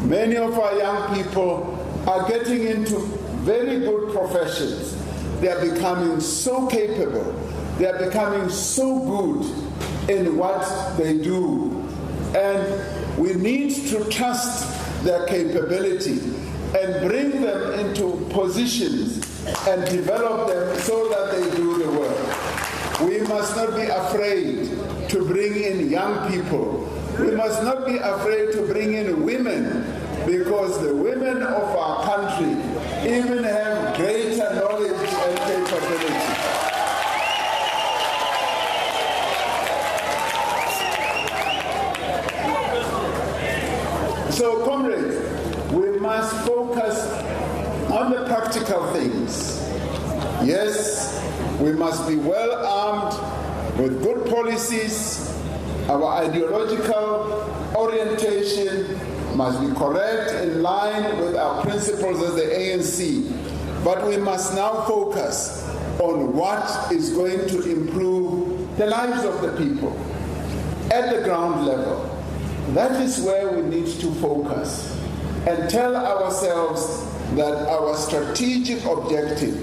Many of our young people are getting into very good professions. They are becoming so capable. They are becoming so good in what they do. And we need to trust their capability and bring them into positions and develop them so that they do the work. We must not be afraid to bring in young people. We must not be afraid to bring in women, because the women of our country even have greater knowledge and capability. So, comrades, we must focus on the practical things. Yes, we must be well armed with good policies. Our ideological orientation must be correct, in line with our principles as the ANC. But we must now focus on what is going to improve the lives of the people at the ground level. That is where we need to focus and tell ourselves that our strategic objective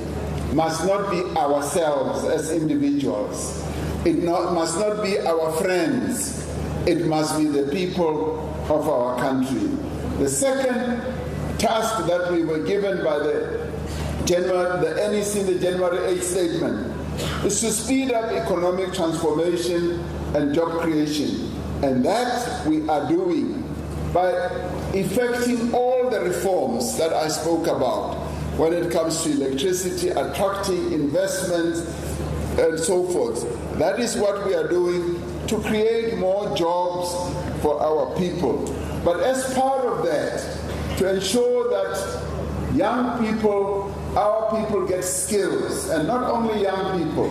must not be ourselves as individuals. It must not be our friends. It must be the people of our country. The second task that we were given by the NEC in the January 8th statement is to speed up economic transformation and job creation. And that we are doing by effecting all the reforms that I spoke about when it comes to electricity, attracting investments, and so forth. That is what we are doing to create more jobs for our people. But as part of that, to ensure that young people, our people get skills, and not only young people,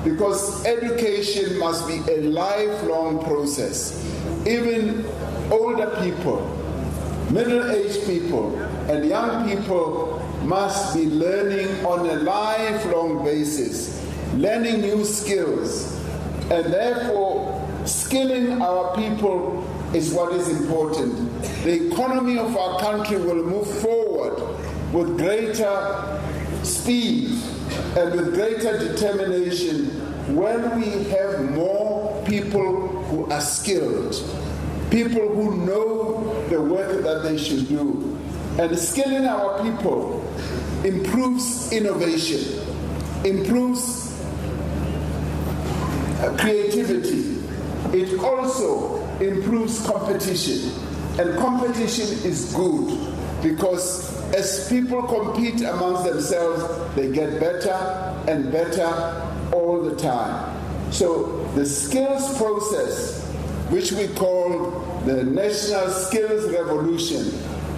because education must be a lifelong process. Even older people, middle-aged people, and young people must be learning on a lifelong basis, learning new skills, and therefore skilling our people is what is important. The economy of our country will move forward with greater speed and with greater determination when we have more people who are skilled, people who know the work that they should do. And skilling our people improves innovation, improves creativity. It also improves competition. And competition is good because as people compete amongst themselves, they get better and better all the time. So the skills process, which we call the National Skills Revolution,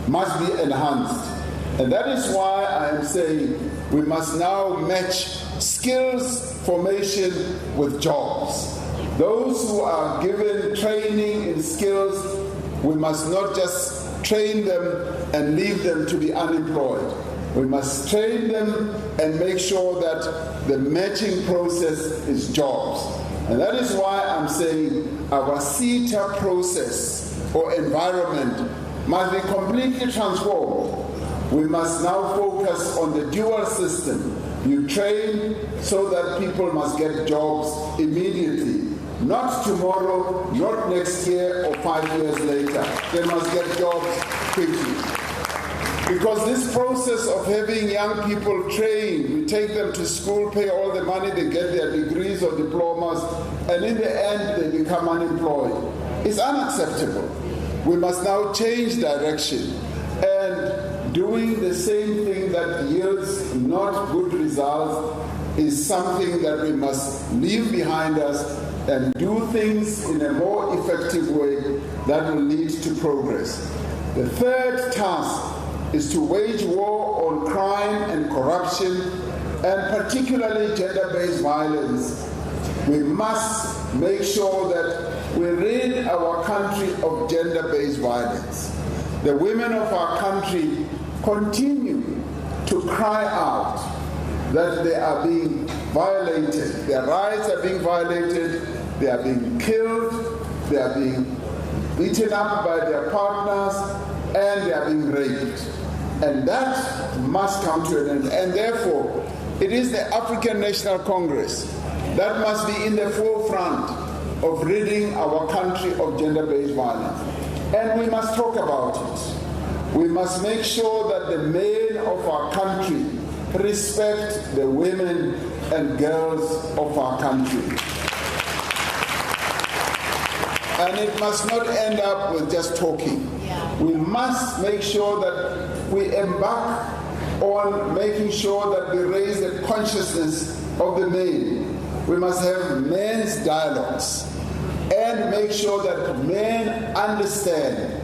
must be enhanced. And that is why I am saying we must now match skills formation with jobs. Those who are given training in skills, we must not just train them and leave them to be unemployed. We must train them and make sure that the matching process is jobs. And that is why I'm saying our CETA process or environment must be completely transformed. We must now focus on the dual system. You train so that people must get jobs immediately. Not tomorrow, not next year or 5 years later. They must get jobs quickly. Because this process of having young people trained, we take them to school, pay all the money, they get their degrees or diplomas, and in the end they become unemployed. It's unacceptable. We must now change direction. And doing the same thing that yields not good results is something that we must leave behind us and do things in a more effective way that will lead to progress. The third task is to wage war on crime and corruption, and particularly gender-based violence. We must make sure that we rid our country of gender-based violence. The women of our country continue to cry out that they are being violated. Their rights are being violated, they are being killed, they are being beaten up by their partners, and they are being raped. And that must come to an end. And therefore, it is the African National Congress that must be in the forefront of ridding our country of gender-based violence. And we must talk about it. We must make sure that the men of our country respect the women and girls of our country. And it must not end up with just talking. We must make sure that we embark on making sure that we raise the consciousness of the men. We must have men's dialogues and make sure that men understand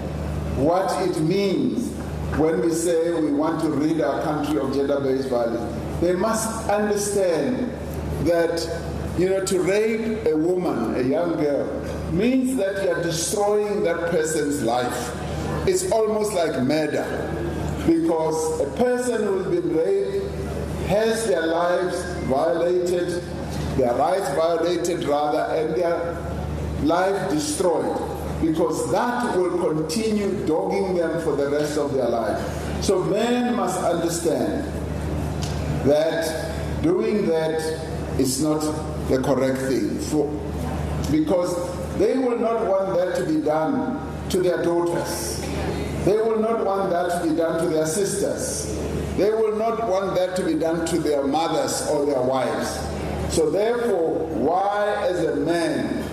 what it means when we say we want to rid our country of gender-based violence. They must understand that, to rape a woman, a young girl, means that you are destroying that person's life. It's almost like murder, because a person who has been raped has their lives violated, their rights violated rather, and their life destroyed, because that will continue dogging them for the rest of their life. So men must understand that doing that is not the correct thing, because they will not want that to be done to their daughters. They will not want that to be done to their sisters. They will not want that to be done to their mothers or their wives. So therefore, why as a man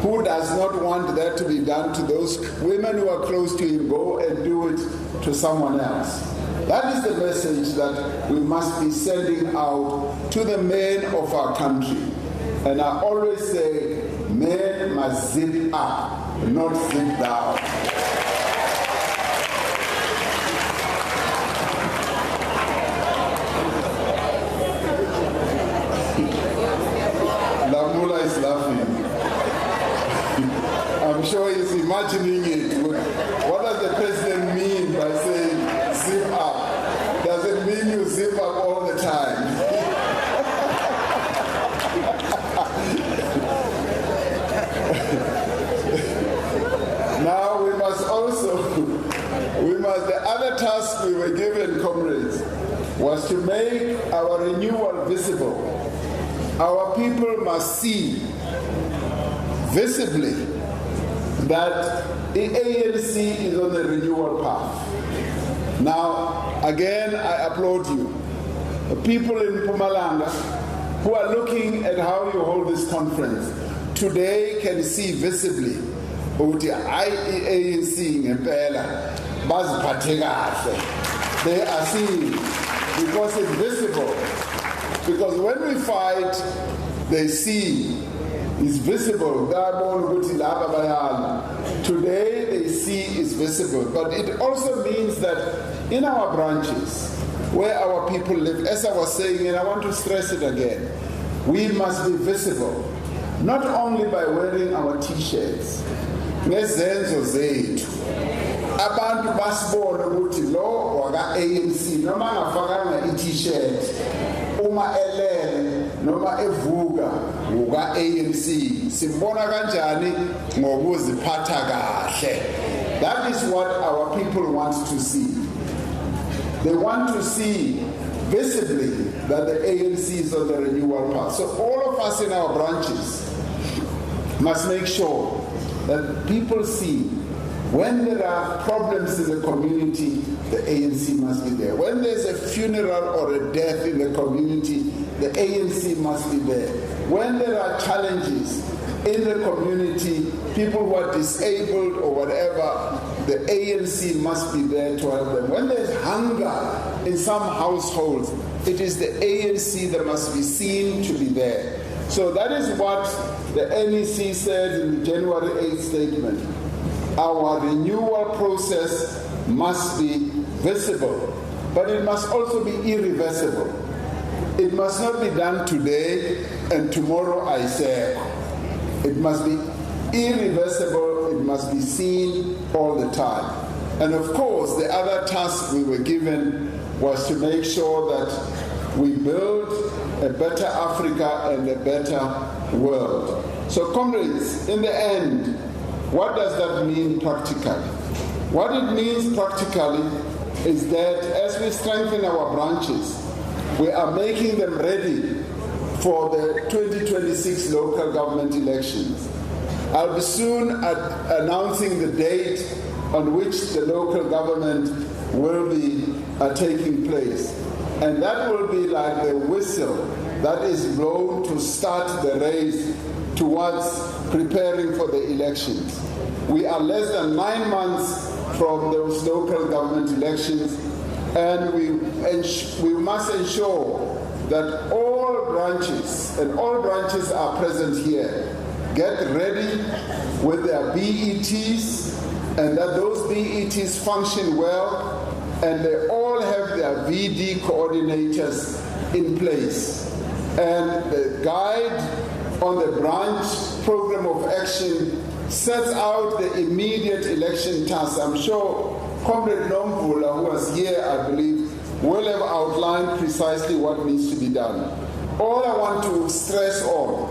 who does not want that to be done to those women who are close to him, go and do it to someone else? That is the message that we must be sending out to the men of our country. And I always say, men must zip up, not zip down. Lamula is laughing. I'm sure he's imagining it. What does the president mean by saying zip up? Does it mean you zip up all the time? Now the other task we were given, comrades, was to make our renewal visible. Our people must see visibly that the ANC is on the renewal path. Now, again, I applaud you. The people in Mpumalanga who are looking at how you hold this conference today can see visibly ukuthi ANC ngempela baziphathe kahle. They are seeing because it's visible. Because when we fight, they see it's visible. Today they see it's visible. But it also means that in our branches, where our people live, as I was saying, and I want to stress it again, we must be visible. Not only by wearing our t-shirts, ngezenzo zethu. Abantu basibona ukuthi lo waka ANC noma ngafakanga i-t-shirt uma elele noma evuka uka ANC simbona kanjani ngokuziphatha kahle. That is what our people want to see. They want to see visibly that the ANC is on the renewal path. So all of us in our branches must make sure that people see when there are problems in the community, the ANC must be there. When there's a funeral or a death in the community, the ANC must be there. When there are challenges in the community, people who are disabled or whatever, the ANC must be there to help them. When there's hunger in some households, it is the ANC that must be seen to be there. So that is what the NEC said in the January 8th statement. Our renewal process must be visible, but it must also be irreversible. It must not be done today and tomorrow I say. It must be irreversible, it must be seen all the time. And of course, the other task we were given was to make sure that we build a better Africa and a better world. So comrades, in the end, what does that mean practically? What it means practically is that as we strengthen our branches, we are making them ready for the 2026 local government elections. I'll be soon announcing the date on which the local government will be taking place. And that will be like the whistle that is blown to start the race towards preparing for the elections. We are less than 9 months from those local government elections, and we must ensure that all branches, and all branches are present here, get ready with their BETs, and that those BETs function well, and they all have their VD coordinators in place. And the guide on the branch program of action sets out the immediate election tasks. I'm sure Comrade Mbombela, who was here, I believe, will have outlined precisely what needs to be done. All I want to stress on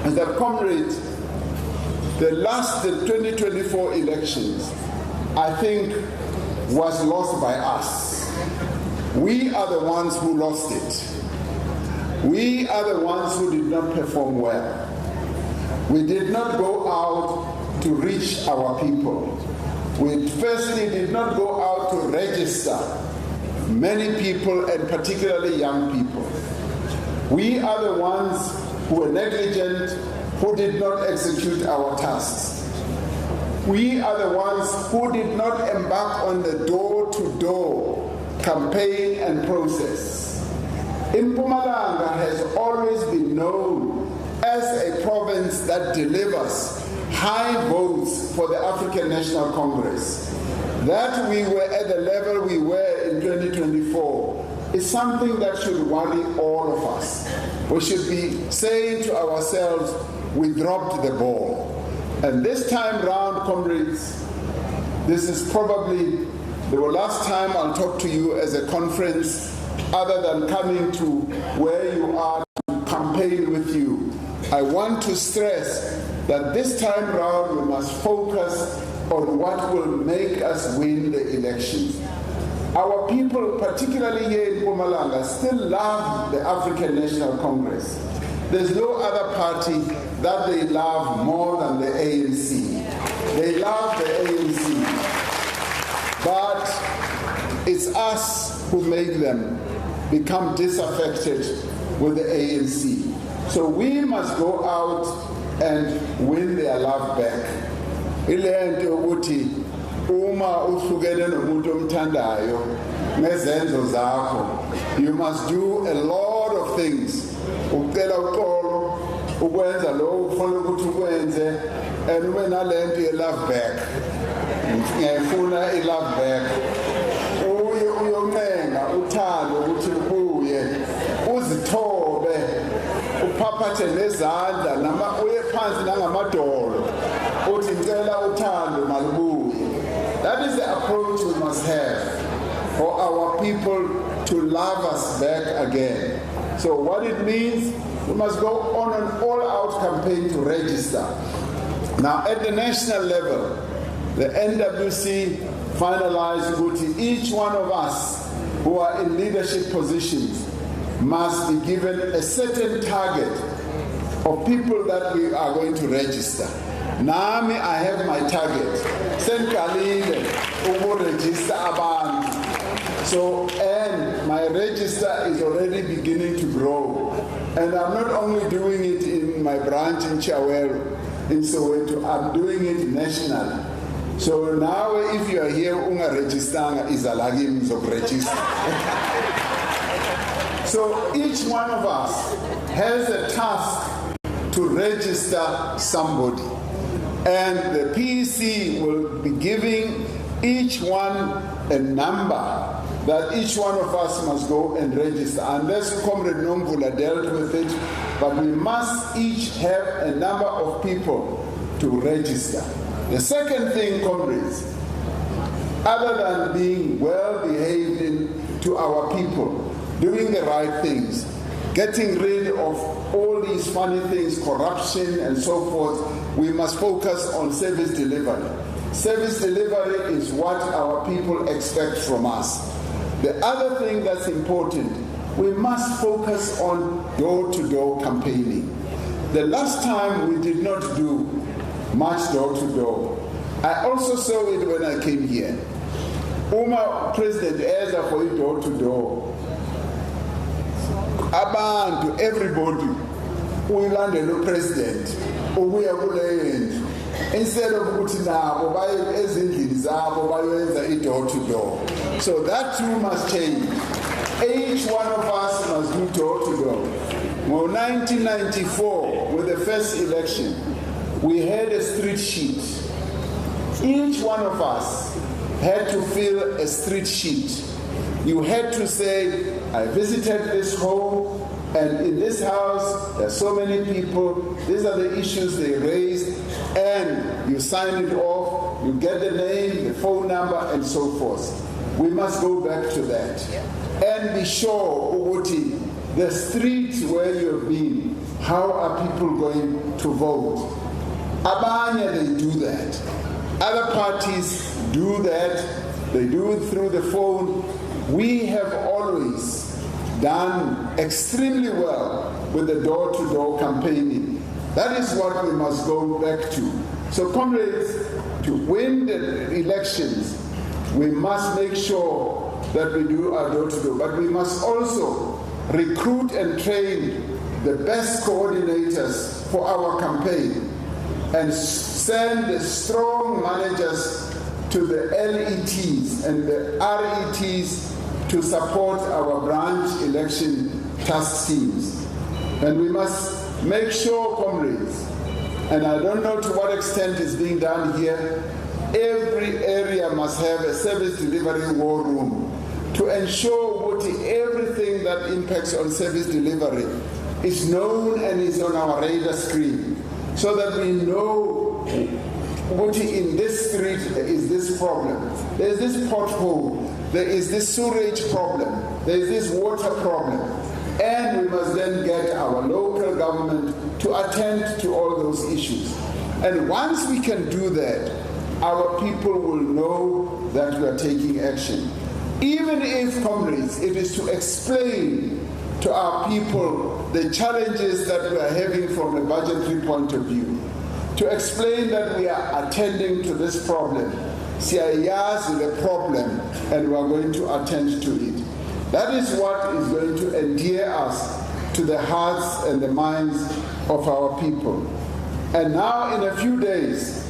is that, comrades, the 2024 elections, I think, was lost by us. We are the ones who lost it. We are the ones who did not perform well. We did not go out to reach our people. We firstly did not go out to register many people, and particularly young people. We are the ones who were negligent, who did not execute our tasks. We are the ones who did not embark on the door-to-door campaign and process. Mpumalanga has always been known as a province that delivers high votes for the African National Congress. That we were at the level we were in 2024 is something that should worry all of us. We should be saying to ourselves, we dropped the ball. And this time round, comrades, this is probably the last time I'll talk to you as a conference, other than coming to where you are to campaign with you. I want to stress that this time round we must focus on what will make us win the elections. Our people, particularly here in Mpumalanga, still love the African National Congress. There's no other party that they love more than the ANC. They love the ANC. But it's us who make them become disaffected with the ANC. So we must go out and win their love back. Ilento ukuthi uma uhlukene nomuntu omthandayo ngezenzo zakho, you must do a lot of things. Ucela uxolo ukwenza lo ufuna ukuthi ukwenze, and ube nalento ye-love back. Ngiyafuna i-love back. Uye uyoncenga uthando ukuthi ubuye uzithobe uphaphathe nezandla nama uye phansi nangamadolo uthi ngicela uthando malubuye. That is the approach we must have for our people to love us back again. So what it means, we must go on an all-out campaign to register. Now at the national level, the NWC finalized that each one of us who are in leadership positions must be given a certain target of people that we are going to register. Nami, I have my target. Senkalile ubu register abantu. So, and my register is already beginning to grow. And I'm not only doing it in my branch in Chawel, in Soweto, I'm doing it nationally. So now if you are here, unga registanga is alagim of register. So each one of us has a task to register somebody. And the PEC will be giving each one a number that each one of us must go and register. Unless Comrade Nomvula dealt with it, but we must each have a number of people to register. The second thing, comrades, other than being well behaved to our people, doing the right things, getting rid of all these funny things, corruption and so forth, we must focus on service delivery. Service delivery is what our people expect from us. The other thing that's important, we must focus on door-to-door campaigning. The last time we did not do much door-to-door. I also saw it when I came here. Uma President Eza for it door-to-door. Abantu, everybody, uyilandela upresident, ubuya kuleyo. Instead of ukuthi nabo baye ezindlini zabo bayenza i-door-to-door. So that too must change. Each one of us must do door-to-door. Well, 1994, with the first election, we had a street sheet. Each one of us had to fill a street sheet. You had to say, I visited this home, and in this house, there are so many people, these are the issues they raised, and you sign it off, you get the name, the phone number, and so forth. We must go back to that. And be sure, Uguti, the streets where you have been, how are people going to vote? Abanya, they do that. Other parties do that. They do it through the phone. We have always done extremely well with the door-to-door campaigning. That is what we must go back to. So, comrades, to win the elections, we must make sure that we do our door-to-door, but we must also recruit and train the best coordinators for our campaign and send the strong managers to the LETs and the RETs to support our branch election task teams. And we must make sure, comrades, and I don't know to what extent is being done here, every area must have a service delivery war room to ensure that everything that impacts on service delivery is known and is on our radar screen, so that we know what in this street is this problem, there is this pothole, there is this sewage problem, there is this water problem, and we must then get our local government to attend to all those issues. And once we can do that, our people will know that we are taking action. Even if, comrades, it is to explain to our people the challenges that we are having from a budgetary point of view, to explain that we are attending to this problem. Siyayazi the problem, and we are going to attend to it. That is what is going to endear us to the hearts and the minds of our people. And now, in a few days,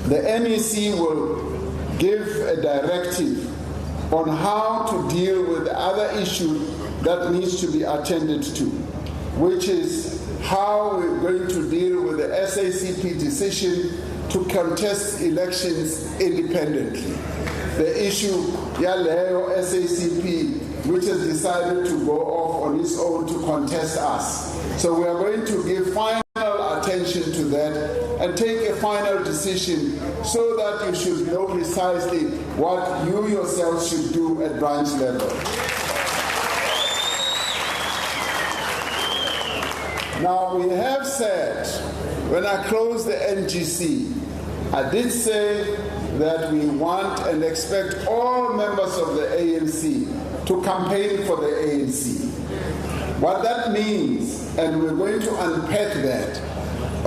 the NEC will give a directive on how to deal with the other issue that needs to be attended to, which is how we're going to deal with the SACP decision to contest elections independently. The issue, Yaleo SACP, which has decided to go off on its own to contest us. So we are going to give final attention to that and take a final decision so that you should know precisely what you yourselves should do at branch level. Now, we have said, when I closed the NGC, I did say that we want and expect all members of the ANC to campaign for the ANC. What that means, and we're going to unpack that,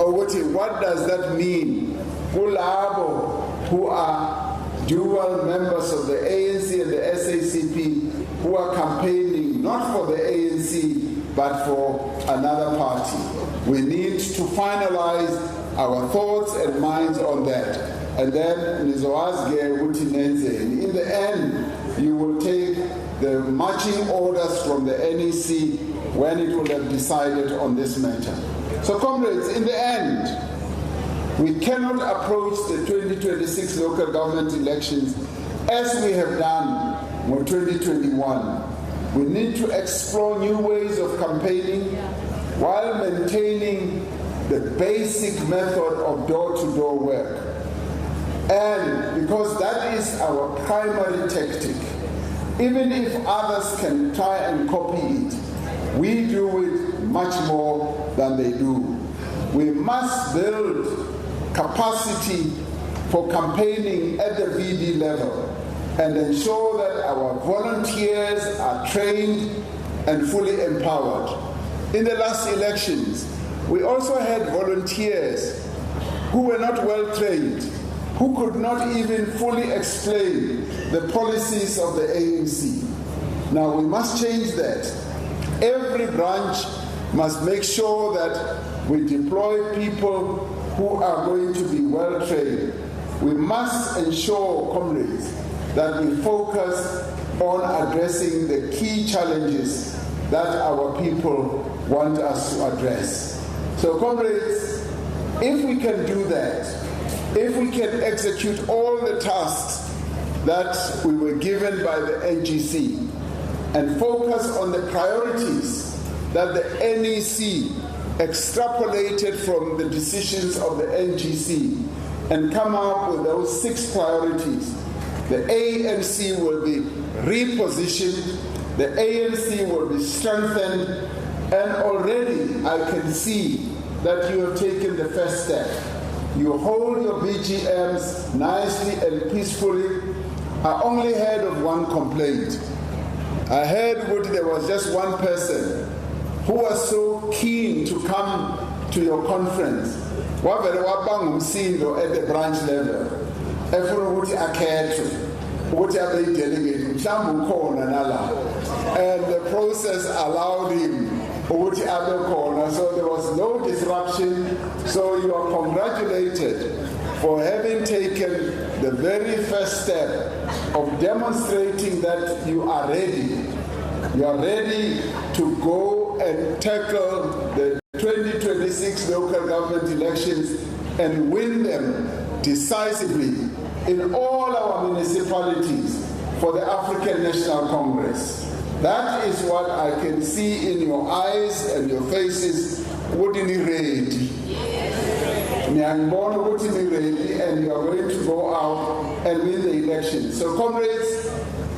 or what does that mean? Kulabo, who are dual members of the ANC and the SACP, who are campaigning not for the ANC but for another party. We need to finalize our thoughts and minds on that. And then, in the end, you will take the marching orders from the NEC when it will have decided on this matter. So, comrades, in the end, we cannot approach the 2026 local government elections as we have done in 2021. We need to explore new ways of campaigning while maintaining the basic method of door-to-door work. And because that is our primary tactic, even if others can try and copy it, we do it much more than they do. We must build capacity for campaigning at the VD level and ensure that our volunteers are trained and fully empowered. In the last elections, we also had volunteers who were not well trained, who could not even fully explain the policies of the ANC. Now, we must change that. Every branch must make sure that we deploy people who are going to be well trained. We must ensure, comrades, that we focus on addressing the key challenges that our people want us to address. So, comrades, if we can do that, if we can execute all the tasks that we were given by the NGC and focus on the priorities that the NEC extrapolated from the decisions of the NGC and come up with those 6 priorities, the ANC will be repositioned, the ANC will be strengthened, and already I can see that you have taken the first step. You hold your BGMs nicely and peacefully. I only heard of one complaint. I heard that there was just one person who was so keen to come to your conference. Wavele wabanga umsindo at the branch level. Efuna ukuthi akhethwe ukuthi abe delegate mhlawumbe ukhona nala. And the process allowed him ukuthi abe khona, so there was no disruption. So you are congratulated for having taken the very first step of demonstrating that you are ready. You are ready to go and tackle the 2026 local government elections and win them decisively in all our municipalities for the African National Congress. That is what I can see in your eyes and your faces. Wouldn't you ready? And you are going to go out and win the election. So comrades,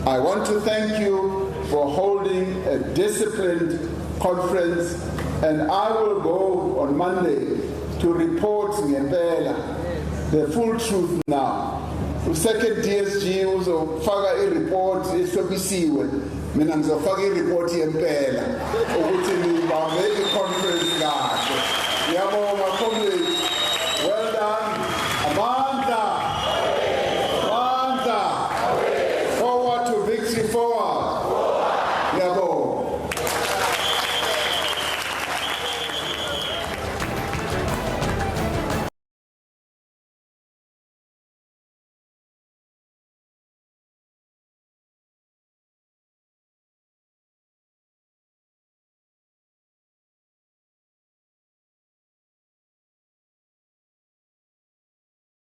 I want to thank you for holding a disciplined conference, and I will go on Monday to report Mbombela the full truth now. The second DSG uzofaka i-report ehlobisiwe, mina ngizofaka i-report yempela ukuthi ngibambe i-conference